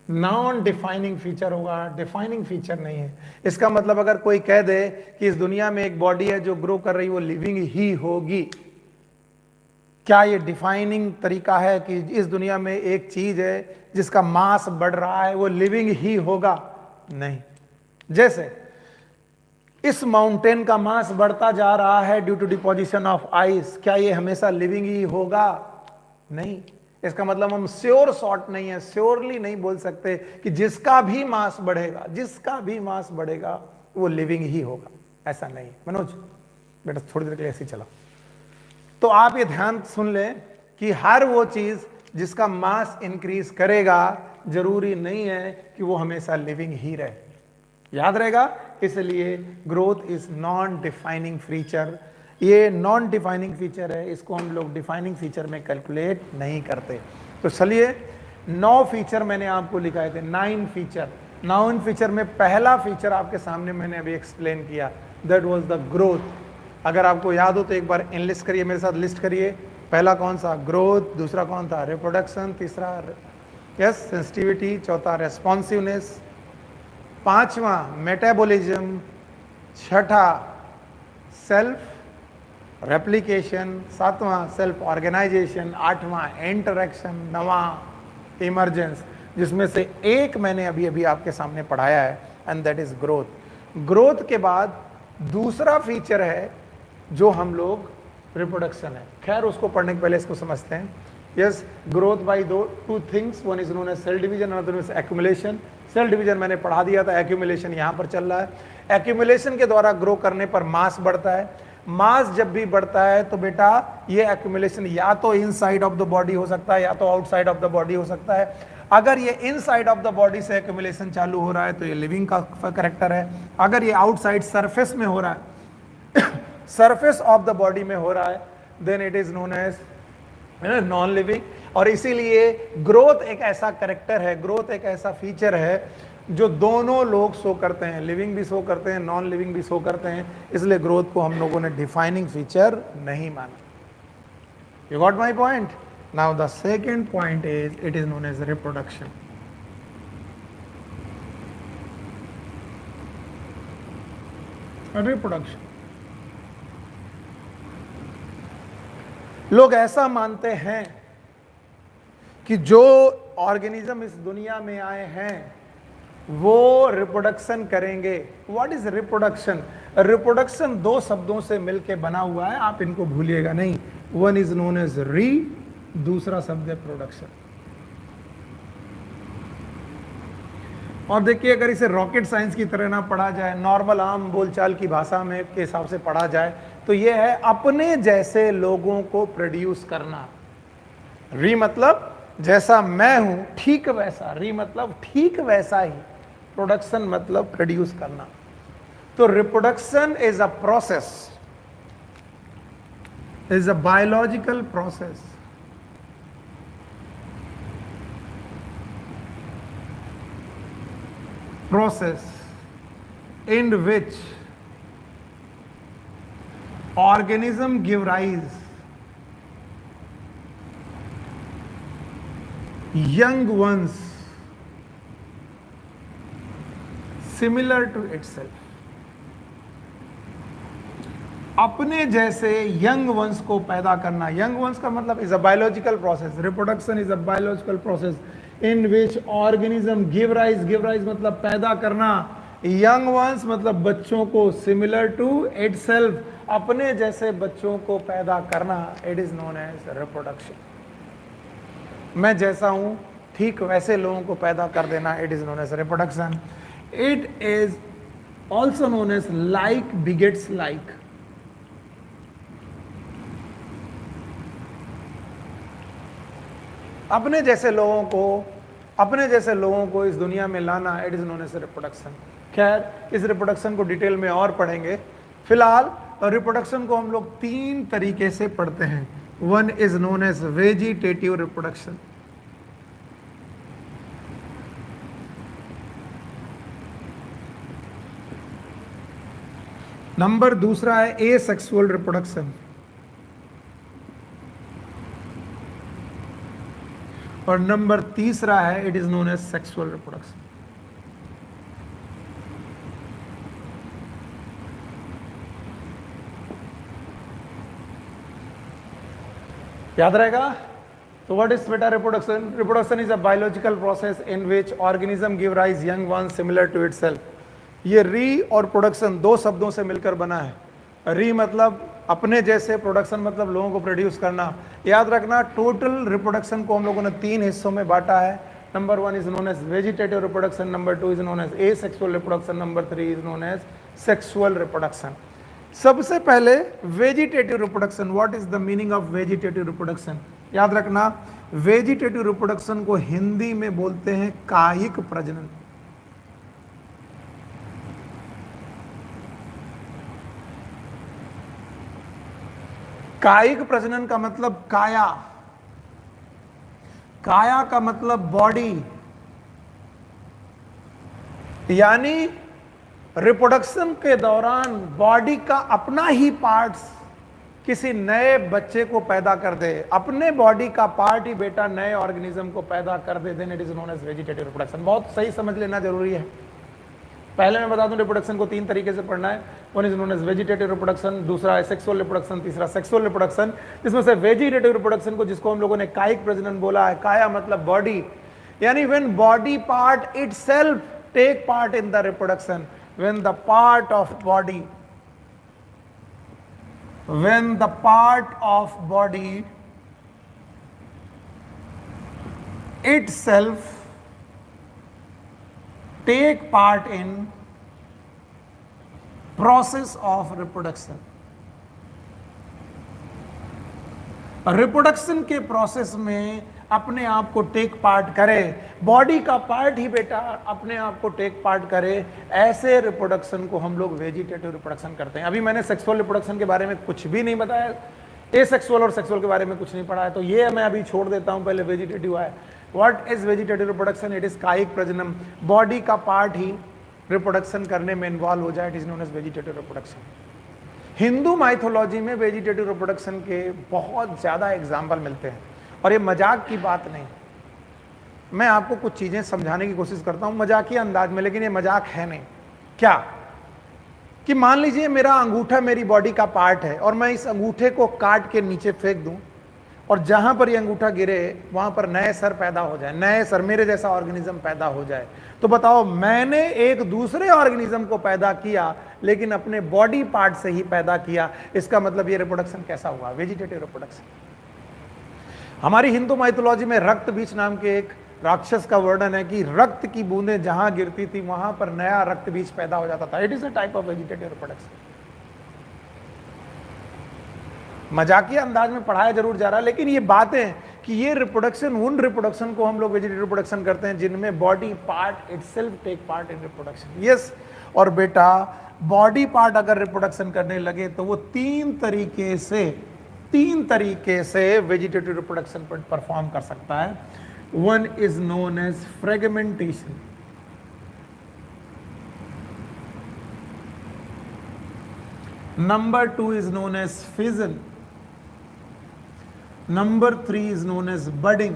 Speaker 1: Non defining feature होगा, डिफाइनिंग फीचर नहीं है। इसका मतलब अगर कोई कह दे कि इस दुनिया में एक बॉडी है जो ग्रो कर रही है, वो लिविंग ही होगी, क्या ये डिफाइनिंग तरीका है कि इस दुनिया में एक चीज है जिसका मास बढ़ रहा है वो लिविंग ही होगा? नहीं। जैसे इस माउंटेन का मास बढ़ता जा रहा है due to deposition of ice, क्या ये हमेशा लिविंग ही होगा? नहीं। इसका मतलब हम श्योर शॉर्ट नहीं है, श्योरली नहीं बोल सकते कि जिसका भी मास बढ़ेगा, जिसका भी मास बढ़ेगा वो लिविंग ही होगा, ऐसा नहीं। मनोज बेटा थोड़ी देर के लिए ऐसे ही चला। तो आप ये ध्यान सुन लें कि हर वो चीज जिसका मास इंक्रीज करेगा जरूरी नहीं है कि वो हमेशा लिविंग ही रहे, याद रहेगा। इसलिए growth is non defining feature. ये नॉन डिफाइनिंग फीचर है, इसको हम लोग डिफाइनिंग फीचर में कैलकुलेट नहीं करते। तो चलिए 9 फीचर मैंने आपको लिखाए थे, 9 फीचर। 9 फीचर में पहला फीचर आपके सामने मैंने अभी एक्सप्लेन किया, दैट वाज द ग्रोथ। अगर आपको याद हो तो एक बार इनलिस्ट करिए, मेरे साथ लिस्ट करिए। पहला कौन सा? ग्रोथ। दूसरा कौन था? रिप्रोडक्शन। तीसरा यस सेंसिटिविटी। चौथा रेस्पॉन्सिवनेस। पांचवा मेटाबॉलिज्म। छठा सेल्फ रेप्लिकेशन। सातवां सेल्फ ऑर्गेनाइजेशन। आठवां इंटरेक्शन। नवां इमरजेंस, जिसमें से एक मैंने अभी अभी आपके सामने पढ़ाया है, and that is growth. Growth के बाद दूसरा फीचर है जो हम लोग रिप्रोडक्शन है। खैर उसको पढ़ने के पहले इसको समझते हैं। Yes, growth by two things, one is known as cell division, another is accumulation. Cell division मैंने पढ़ा दिया था, एक्यूमुलेशन यहाँ पर चल रहा है। एक्यूमुलेशन के द्वारा ग्रो करने पर मास बढ़ता है। मास जब भी बढ़ता है तो बेटा ये एक्यूमुलेशन या तो इनसाइड ऑफ द बॉडी हो सकता है या तो आउटसाइड ऑफ द बॉडी हो सकता है। अगर ये इनसाइड ऑफ द बॉडी से एक्यूमुलेशन चालू हो रहा है तो ये लिविंग का कैरेक्टर है। अगर ये आउटसाइड सरफेस में हो रहा है सरफेस ऑफ द बॉडी में हो रहा है, then it is known as non living. और इसीलिए ग्रोथ एक ऐसा करेक्टर है, ग्रोथ एक ऐसा फीचर है जो दोनों लोग शो करते हैं, लिविंग भी शो करते हैं, नॉन लिविंग भी शो करते हैं, इसलिए ग्रोथ को हम लोगों ने डिफाइनिंग फीचर नहीं माना। You got my point? Now the second point is it is known as reproduction. Reproduction, लोग ऐसा मानते हैं कि जो ऑर्गेनिज्म इस दुनिया में आए हैं वो रिप्रोडक्शन करेंगे। What is reproduction? रिप्रोडक्शन दो शब्दों से मिलकर बना हुआ है, आप इनको भूलिएगा नहीं। वन इज नोन एज री, दूसरा शब्द है प्रोडक्शन। और देखिए, अगर इसे रॉकेट साइंस की तरह ना पढ़ा जाए, नॉर्मल आम बोलचाल की भाषा में के हिसाब से पढ़ा जाए, तो यह है अपने जैसे लोगों को प्रोड्यूस करना। री मतलब जैसा मैं हूं ठीक वैसा, री मतलब ठीक वैसा ही, प्रोडक्शन मतलब प्रोड्यूस करना। तो reproduction is a process, is a biological process in which organism give rise young ones similar to itself। अपने जैसे यंग वंस को पैदा करना। यंग वंस का मतलब is a biological process, reproduction is a biological process in which organism give rise, give rise मतलब पैदा करना, यंग वंस मतलब बच्चों को, सिमिलर टू इटसेल्फ अपने जैसे बच्चों को पैदा करना, it is known as reproduction. मैं जैसा हूं ठीक वैसे लोगों को पैदा कर देना, it is known as reproduction. It is also known as like begets like. अपने जैसे लोगों को इस दुनिया में लाना, it is known as reproduction. खैर, इस रिप्रोडक्शन को डिटेल में और पढ़ेंगे। फिलहाल रिप्रोडक्शन को हम लोग तीन तरीके से पढ़ते हैं। One is known as vegetative reproduction, number दूसरा है एसेक्सुअल रिप्रोडक्शन, और नंबर तीसरा है it is known as sexual reproduction. याद रहेगा? तो व्हाट इज बेटा reproduction? Reproduction is a biological process in which organism give rise young one similar to itself. ये री और प्रोडक्शन दो शब्दों से मिलकर बना है। री मतलब अपने जैसे, प्रोडक्शन मतलब लोगों को प्रोड्यूस करना। याद रखना, टोटल रिप्रोडक्शन को हम लोगों ने तीन हिस्सों में बांटा है। Number one is known as vegetative reproduction, number two is known as asexual reproduction, number three is known as sexual reproduction. सबसे पहले vegetative reproduction. What is the meaning of vegetative reproduction? याद रखना, वेजिटेटिव रिप्रोडक्शन को हिंदी में बोलते हैं कायिक प्रजनन। कायिक प्रजनन का मतलब काया, काया का मतलब बॉडी, यानी रिप्रोडक्शन के दौरान बॉडी का अपना ही पार्ट्स किसी नए बच्चे को पैदा कर दे, अपने बॉडी का पार्ट ही बेटा नए ऑर्गेनिज्म को पैदा कर दे, then it is known as vegetative reproduction. बहुत सही समझ लेना जरूरी है। पहले मैं बता दूं, रिप्रोडक्शन को तीन तरीके से पढ़ना है। One is known as vegetative reproduction, दूसरा है सेक्सुअल रिप्रोडक्शन, तीसरा सेक्सुअल रिप्रोडक्शन। जिसमें से वेजिटेटिव रिप्रोडक्शन को, जिसको हम लोगों ने कायिक प्रजनन बोला है, काया मतलब बॉडी, यानी when body part itself take part in the reproduction, when the part of body itself take part in process of reproduction। Reproduction के प्रोसेस में अपने आप को टेक पार्ट करे, बॉडी का पार्ट ही बेटा अपने आप को टेक पार्ट करे, ऐसे रिप्रोडक्शन को हम लोग वेजिटेटिव रिप्रोडक्शन करते हैं। अभी मैंने सेक्सुअल रिप्रोडक्शन के बारे में कुछ भी नहीं बताया, एसेक्सुअल और सेक्सुअल के बारे में कुछ नहीं पढ़ा है, तो ये मैं अभी छोड़ देता हूं, पहले वेजिटेटिव आए। What is vegetative reproduction? It is कायिक प्रजनन, बॉडी का पार्ट ही रिप्रोडक्शन करने में इन्वॉल्व हो जाए, it is known as vegetative reproduction. Hindu mythology में वेजिटेटिव रिप्रोडक्शन के बहुत ज्यादा एग्जाम्पल मिलते हैं, और ये मजाक की बात नहीं, मैं आपको कुछ चीजें समझाने की कोशिश करता हूं मजाकिया अंदाज में, लेकिन ये मजाक है नहीं। क्या कि मान लीजिए मेरा अंगूठा मेरी बॉडी का पार्ट है, और मैं इस अंगूठे को काट के नीचे फेंक दूं, और जहां पर ये अंगूठा गिरे वहां पर नए सर पैदा हो जाए, नए सर, मेरे जैसा ऑर्गेनिज्म पैदा हो जाए, तो बताओ मैंने एक दूसरे ऑर्गेनिज्म को पैदा किया, लेकिन अपने बॉडी पार्ट से ही पैदा किया। इसका मतलब ये रिप्रोडक्शन कैसा हुआ? Vegetative reproduction. हमारी हिंदू माइथोलॉजी में रक्त बीज नाम के एक राक्षस का वर्णन है कि रक्त की बूंदें जहां गिरती थी वहां पर नया रक्त बीज पैदा हो जाता था। It is a type of vegetative reproduction. मजाकिया अंदाज में पढ़ाया जरूर जा रहा है, लेकिन ये बातें कि ये रिप्रोडक्शन, उन रिप्रोडक्शन को हम लोग वेजिटेटिव रिप्रोडक्शन करते हैं जिनमें body part itself take part in reproduction. Yes, और बेटा बॉडी पार्ट अगर रिप्रोडक्शन करने लगे तो वो तीन तरीके से वेजिटेटिव रिप्रोडक्शन पर परफॉर्म कर सकता है। One is known as fragmentation, number 2 is known as fission, number 3 is known as budding,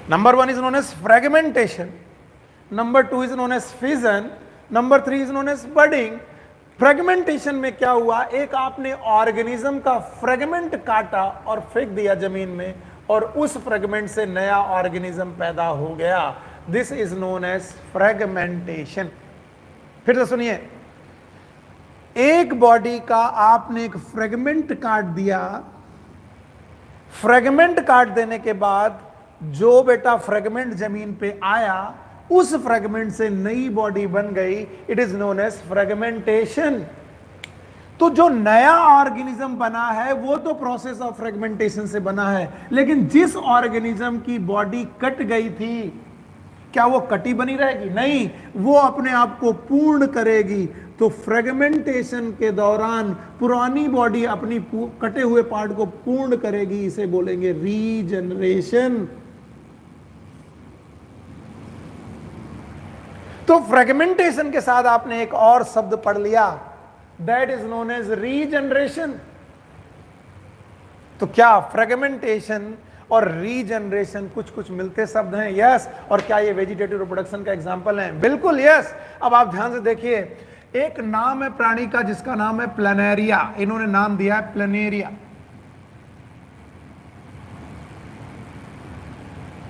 Speaker 1: number 1 is known as fragmentation, number 2 is known as fission, number 3 is known as budding। Fragmentation में क्या हुआ? एक आपने organism का fragment काटा और फेंक दिया जमीन में, और उस फ्रेगमेंट से नया ऑर्गेनिज्म पैदा हो गया। This is known as fragmentation. फिर से सुनिए, एक बॉडी का आपने एक फ्रेगमेंट काट दिया, फ्रेगमेंट काट देने के बाद जो बेटा फ्रेगमेंट जमीन पे आया, उस फ्रेगमेंट से नई बॉडी बन गई। It is known as fragmentation. तो जो नया ऑर्गेनिज्म बना है वो तो प्रोसेस ऑफ फ्रेगमेंटेशन से बना है, लेकिन जिस ऑर्गेनिज्म की बॉडी कट गई थी, क्या वो कटी बनी रहेगी? नहीं, वो अपने आप को पूर्ण करेगी। तो फ्रेगमेंटेशन के दौरान पुरानी बॉडी अपनी कटे हुए पार्ट को पूर्ण करेगी, इसे बोलेंगे रीजनरेशन। तो फ्रेगमेंटेशन के साथ आपने एक और शब्द पढ़ लिया, that is known as regeneration. तो क्या फ्रेगमेंटेशन और रीजनरेशन कुछ कुछ मिलते शब्द हैं? यस। और क्या ये वेजिटेटिव रिप्रोडक्शन का एग्जांपल है? बिल्कुल यस। अब आप ध्यान से देखिए, एक नाम है प्राणी का जिसका नाम है प्लैनेरिया, इन्होंने नाम दिया है प्लैनेरिया।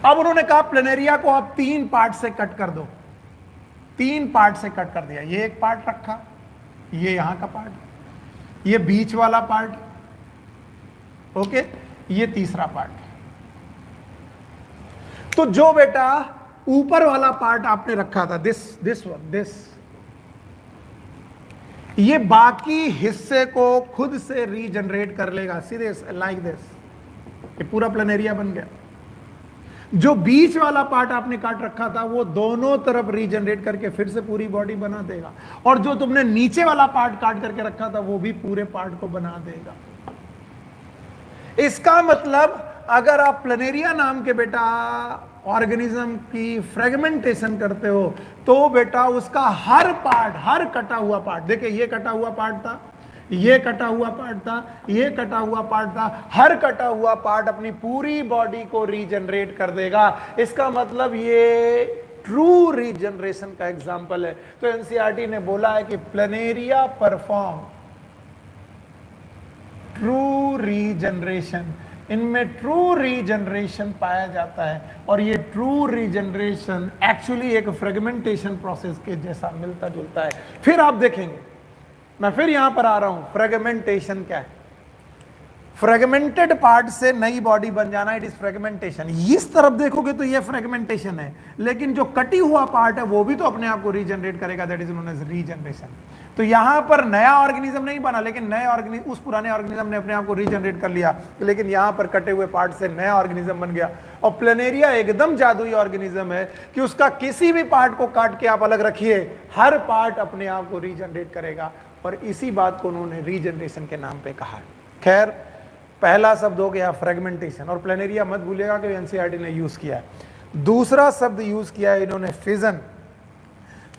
Speaker 1: अब उन्होंने कहा प्लैनेरिया को आप 3 पार्ट से कट कर दो। 3 पार्ट से कट कर दिया। ये एक पार्ट रखा, ये यहां का पार्ट, ये बीच वाला पार्ट, ओके, ये तीसरा पार्ट। तो जो बेटा ऊपर वाला पार्ट आपने रखा था, दिस ये बाकी हिस्से को खुद से रीजनरेट कर लेगा, सीधे लाइक दिस। ये पूरा प्लैनेरिया बन गया। जो बीच वाला पार्ट आपने काट रखा था वो दोनों तरफ रीजनरेट करके फिर से पूरी बॉडी बना देगा, और जो तुमने नीचे वाला पार्ट काट करके रखा था वो भी पूरे पार्ट को बना देगा। इसका मतलब अगर आप प्लैनेरिया नाम के बेटा ऑर्गेनिज्म की फ्रेगमेंटेशन करते हो तो बेटा उसका हर पार्ट, हर कटा हुआ पार्ट, देखिए ये कटा हुआ पार्ट था, ये कटा हुआ पार्ट था, ये कटा हुआ पार्ट था, हर कटा हुआ पार्ट अपनी पूरी बॉडी को रीजनरेट कर देगा। इसका मतलब ये ट्रू रीजनरेशन का एग्जांपल है। तो एनसीईआरटी ने बोला है कि प्लैनेरिया परफॉर्म ट्रू रीजनरेशन। इनमें ट्रू रीजनरेशन पाया जाता है, और ये ट्रू रीजनरेशन एक्चुअली एक फ्रेगमेंटेशन प्रोसेस के जैसा मिलता जुलता है। फिर आप देखेंगे, मैं फिर यहां पर आ रहा हूं, फ्रेगमेंटेशन क्या है? फ्रेगमेंटेड पार्ट से नई बॉडी बन जाना, इट इज फ्रेगमेंटेशन। इस तरफ देखोगे तो ये फ्रेगमेंटेशन है, लेकिन जो कटी हुआ पार्ट है वो भी तो अपने आप को रीजनरेट करेगा, that is known as regeneration. तो यहां पर नया ऑर्गेनिज्म नहीं बना, लेकिन नए ऑर्गेनिज्म, उस पुराने ऑर्गेनिज्म ने अपने आप को रीजनरेट कर लिया, लेकिन यहां पर कटे हुए पार्ट से नया ऑर्गेनिज्म बन गया। और प्लेनेरिया एकदम जादुई ऑर्गेनिज्म है कि उसका किसी भी पार्ट को काट के आप अलग रखिए, हर पार्ट अपने आप को रीजनरेट करेगा। और इसी बात को उन्होंने रीजनरेशन के नाम पे कहा है। खैर, पहला शब्द हो गया फ्रेगमेंटेशन, और प्लेनेरिया मत भूलिएगा कि एनसीईआरटी ने यूज किया है। दूसरा शब्द यूज किया है इन्होंने फिजन।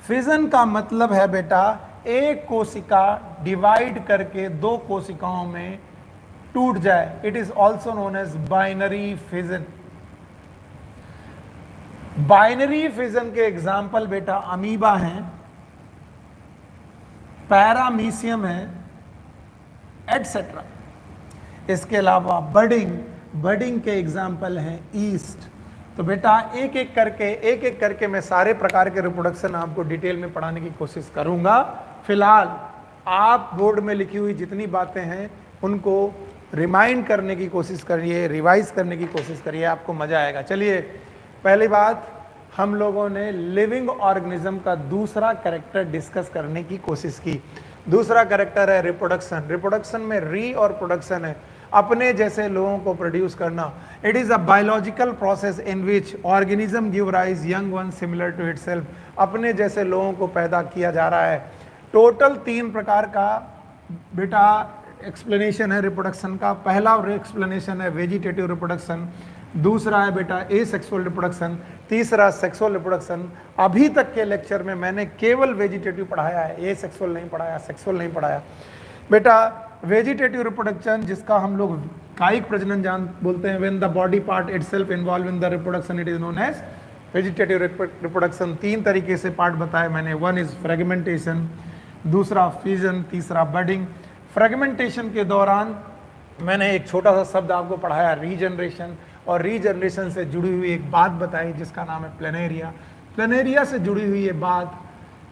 Speaker 1: फिजन का मतलब है बेटा एक कोशिका डिवाइड करके दो कोशिकाओं में टूट जाए। It is also known as binary fission. Binary fission के एग्जाम्पल बेटा अमीबा हैं, पैरामीशियम है, एटसेट्रा। इसके अलावा बडिंग के एग्जाम्पल हैं ईस्ट। तो बेटा एक एक करके मैं सारे प्रकार के रिप्रोडक्शन आपको डिटेल में पढ़ाने की कोशिश करूंगा। फिलहाल आप बोर्ड में लिखी हुई जितनी बातें हैं उनको रिमाइंड करने की कोशिश करिए, रिवाइज करने की कोशिश करिए, आपको मजा आएगा। चलिए, पहली बात, हम लोगों ने लिविंग ऑर्गेनिज्म का दूसरा कैरेक्टर डिस्कस करने की कोशिश की। दूसरा कैरेक्टर है रिप्रोडक्शन। रिप्रोडक्शन में री और प्रोडक्शन है, अपने जैसे लोगों को प्रोड्यूस करना। It is a biological process in which organism give rise young one similar to itself. अपने जैसे लोगों को पैदा किया जा रहा है। टोटल 3 प्रकार का बेटा एक्सप्लेनेशन है रिप्रोडक्शन का। पहला एक्सप्लेनेशन है वेजिटेटिव रिप्रोडक्शन, दूसरा है बेटा एसेक्सुअल रिप्रोडक्शन, तीसरा सेक्सुअल रिप्रोडक्शन। अभी तक के लेक्चर में मैंने केवल वेजिटेटिव पढ़ाया है, एसेक्सुअल नहीं पढ़ाया, सेक्सुअल नहीं पढ़ाया। बेटा वेजिटेटिव रिप्रोडक्शन, जिसका हम लोग कायिक प्रजनन बोलते हैं, when the body part itself involve in the reproduction, it is known as vegetative reproduction. 3 तरीके से पार्ट बताए मैंने। वन इज फ्रेगमेंटेशन, दूसरा फ्यूजन, तीसरा बडिंग। फ्रेगमेंटेशन के दौरान मैंने एक छोटा सा शब्द आपको पढ़ाया रीजनरेशन, और रीजनरेशन से जुड़ी हुई एक बात बताई जिसका नाम है प्लेनेरिया। प्लेनेरिया से जुड़ी हुई ये बात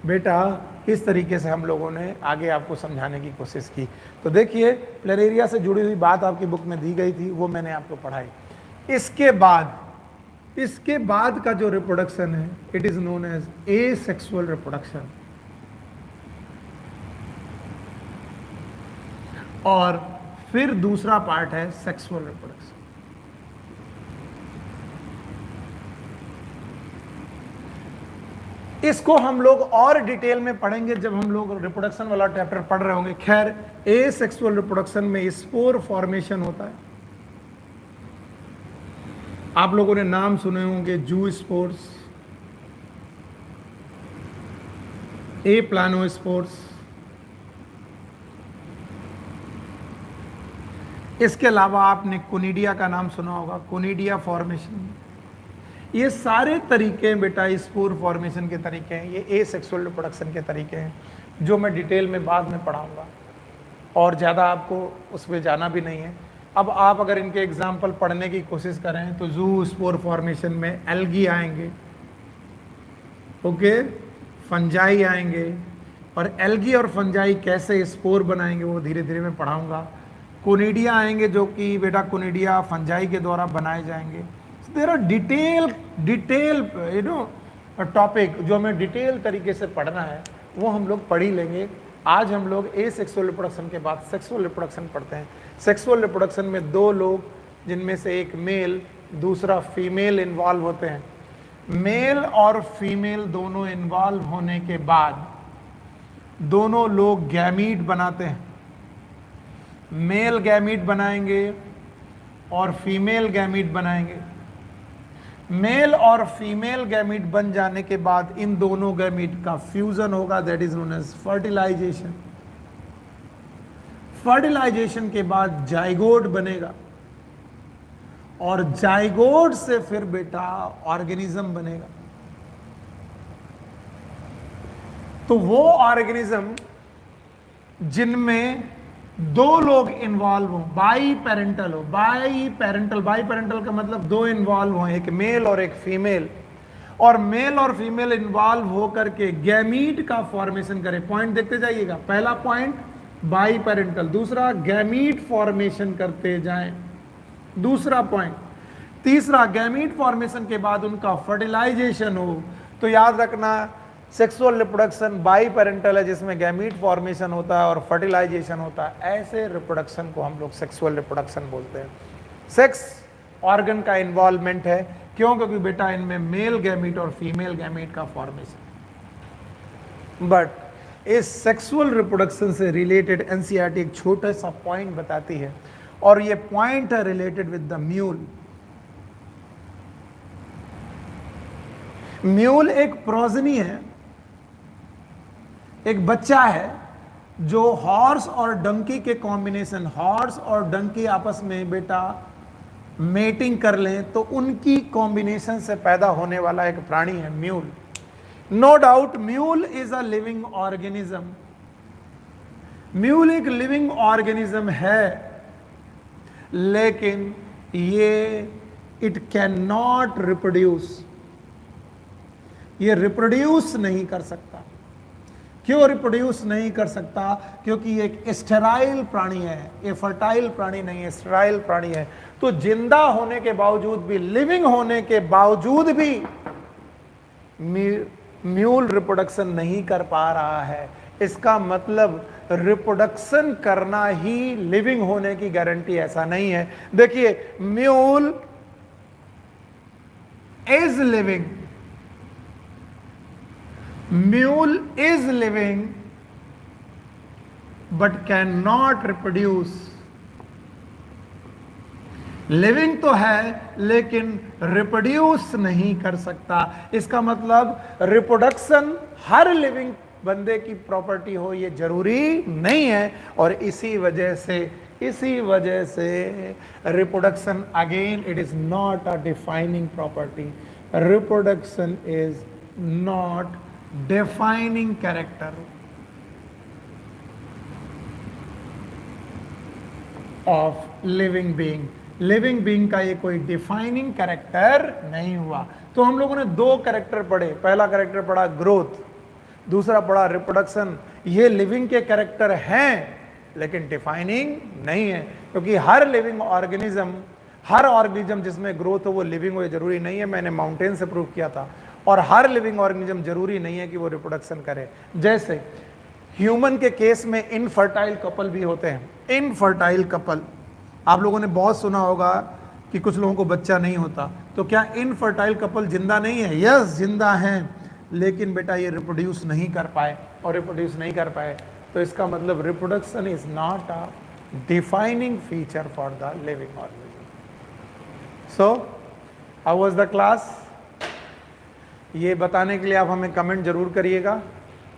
Speaker 1: बेटा किस तरीके से हम लोगों ने आगे आपको समझाने की कोशिश की। तो देखिए, प्लेनेरिया से जुड़ी हुई बात आपकी बुक में दी गई थी, वो मैंने आपको पढ़ाई। इसके बाद का जो रिप्रोडक्शन है, it is known as asexual reproduction. और फिर दूसरा पार्ट है सेक्सुअल रिप्रोडक्शन। इसको हम लोग और डिटेल में पढ़ेंगे जब हम लोग रिप्रोडक्शन वाला चैप्टर पढ़ रहे होंगे। खैर, एसेक्सुअल रिप्रोडक्शन में स्पोर फॉर्मेशन होता है। आप लोगों ने नाम सुने होंगे, जू स्पोर्स, ए प्लानोस्पोर्स। इसके अलावा आपने कोनिडिया का नाम सुना होगा, कोनिडिया फॉर्मेशन। ये सारे तरीके बेटा स्पोर फॉर्मेशन के तरीके हैं, ये एसेक्सुअल रिप्रोडक्शन के तरीके हैं, जो मैं डिटेल में बाद में पढ़ाऊंगा, और ज़्यादा आपको उसमें जाना भी नहीं है। अब आप अगर इनके एग्जाम्पल पढ़ने की कोशिश करें तो जू स्पोर फॉर्मेशन में एल्गी आएंगे, ओके, फंजाई आएंगे, और एल्गी और फंजाई कैसे स्पोर बनाएंगे वो धीरे धीरे मैं पढ़ाऊंगा। कोनिडिया आएंगे जो कि बेटा कोनिडिया फंजाई के द्वारा बनाए जाएंगे। देयर आर डिटेल टॉपिक जो हमें डिटेल तरीके से पढ़ना है, वो हम लोग पढ़ ही लेंगे। आज हम लोग एसेक्सुअल रिप्रोडक्शन के बाद सेक्सुअल रिप्रोडक्शन पढ़ते हैं। सेक्सुअल रिप्रोडक्शन में 2 लोग, जिनमें से एक मेल दूसरा फीमेल इन्वॉल्व होते हैं। मेल और फीमेल दोनों इन्वॉल्व होने के बाद दोनों लोग गैमीट बनाते हैं। मेल गैमीट बनाएंगे और फीमेल गैमीट बनाएंगे। मेल और फीमेल गैमीट बन जाने के बाद इन दोनों गैमीट का फ्यूजन होगा, that is known as fertilization. Fertilization के बाद जाइगोट बनेगा, और जाइगोट से फिर बेटा ऑर्गेनिज्म बनेगा। तो वो ऑर्गेनिज्म जिनमें 2 लोग इन्वॉल्व हो, बाई पेरेंटल हो। बाई पेरेंटल का मतलब 2 इन्वॉल्व हो, एक मेल और एक फीमेल, और मेल और फीमेल इन्वॉल्व होकर के गैमीट का फॉर्मेशन करे। पॉइंट देखते जाइएगा, पहला पॉइंट बाई पेरेंटल, दूसरा गैमीट फॉर्मेशन करते जाएं, दूसरा पॉइंट, तीसरा गैमीट फॉर्मेशन के बाद उनका फर्टिलाइजेशन हो। तो याद रखना, सेक्सुअल रिप्रोडक्शन बाई पेरेंटल है जिसमें गैमीट फॉर्मेशन होता है और फर्टिलाइजेशन होता है, ऐसे रिप्रोडक्शन को हम लोग सेक्सुअल रिप्रोडक्शन बोलते हैं। सेक्स ऑर्गन का इन्वॉल्वमेंट है, क्यों? क्योंकि बेटा इनमें मेल गैमीट और फीमेल गैमीट का फॉर्मेशन। बट इस सेक्सुअल रिप्रोडक्शन से रिलेटेड एनसीईआरटी एक छोटा सा पॉइंट बताती है, और ये पॉइंट है related with the mule. Mule एक प्रोजनी है, एक बच्चा है जो हॉर्स और डंकी के कॉम्बिनेशन, हॉर्स और डंकी आपस में बेटा मेटिंग कर लें तो उनकी कॉम्बिनेशन से पैदा होने वाला एक प्राणी है mule. No doubt mule is a living organism, mule एक लिविंग ऑर्गेनिज्म है, लेकिन ये इट कैन नॉट रिप्रोड्यूस, ये रिप्रोड्यूस नहीं कर सकता। क्यों रिप्रोड्यूस नहीं कर सकता? क्योंकि ये एक स्टेराइल प्राणी है, ये फर्टाइल प्राणी नहीं है, स्टेराइल प्राणी है। तो जिंदा होने के बावजूद भी, लिविंग होने के बावजूद भी म्यूल रिप्रोडक्शन नहीं कर पा रहा है। इसका मतलब रिप्रोडक्शन करना ही लिविंग होने की गारंटी ऐसा नहीं है। देखिए, mule is living, mule is living but can not reproduce. Living तो है लेकिन रिप्रोड्यूस नहीं कर सकता। इसका मतलब रिप्रोडक्शन हर लिविंग बंदे की प्रॉपर्टी हो ये जरूरी नहीं है, और इसी वजह से reproduction again it is not a defining property. Reproduction is not defining character of living being. Living being का ये कोई डिफाइनिंग कैरेक्टर नहीं हुआ। तो हम लोगों ने दो कैरेक्टर पढ़े, पहला कैरेक्टर पढ़ा ग्रोथ, दूसरा पढ़ा रिप्रोडक्शन। ये लिविंग के कैरेक्टर हैं लेकिन डिफाइनिंग नहीं है, क्योंकि हर लिविंग ऑर्गेनिज्म, हर ऑर्गेनिज्म जिसमें ग्रोथ हो वो लिविंग हो, जरूरी नहीं है। मैंने माउंटेन से प्रूव किया था। और हर लिविंग ऑर्गेनिज्म जरूरी नहीं है कि वो रिप्रोडक्शन करे। जैसे ह्यूमन के केस में इनफर्टाइल कपल भी होते हैं। इनफर्टाइल कपल आप लोगों ने बहुत सुना होगा कि कुछ लोगों को बच्चा नहीं होता, तो क्या इनफर्टाइल कपल जिंदा नहीं है? यस, जिंदा हैं, लेकिन बेटा ये रिप्रोड्यूस नहीं कर पाए, और रिप्रोड्यूस नहीं कर पाए तो इसका मतलब reproduction is not a defining feature for the living organism. So how was the class? ये बताने के लिए आप हमें कमेंट जरूर करिएगा,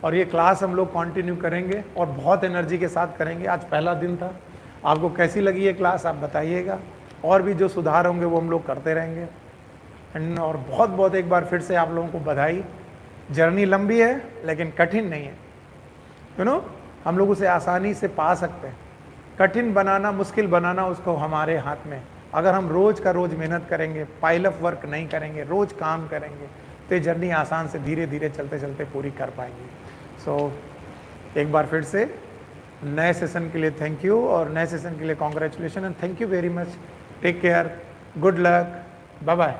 Speaker 1: और ये क्लास हम लोग कंटिन्यू करेंगे और बहुत एनर्जी के साथ करेंगे। आज पहला दिन था, आपको कैसी लगी ये क्लास आप बताइएगा, और भी जो सुधार होंगे वो हम लोग करते रहेंगे। और बहुत बहुत एक बार फिर से आप लोगों को बधाई। जर्नी लंबी है लेकिन कठिन नहीं है, यू नो, हम लोग उसे आसानी से पा सकते हैं। कठिन बनाना, मुश्किल बनाना उसको हमारे हाथ में। अगर हम रोज का रोज मेहनत करेंगे, पाइल अप वर्क नहीं करेंगे, रोज काम करेंगे, तो ये जर्नी आसान से धीरे धीरे चलते चलते पूरी कर पाएंगे। सो एक बार फिर से नए सेशन के लिए थैंक यू, और नए सेशन के लिए congratulation and thank you very much. Take care, good luck, bye bye.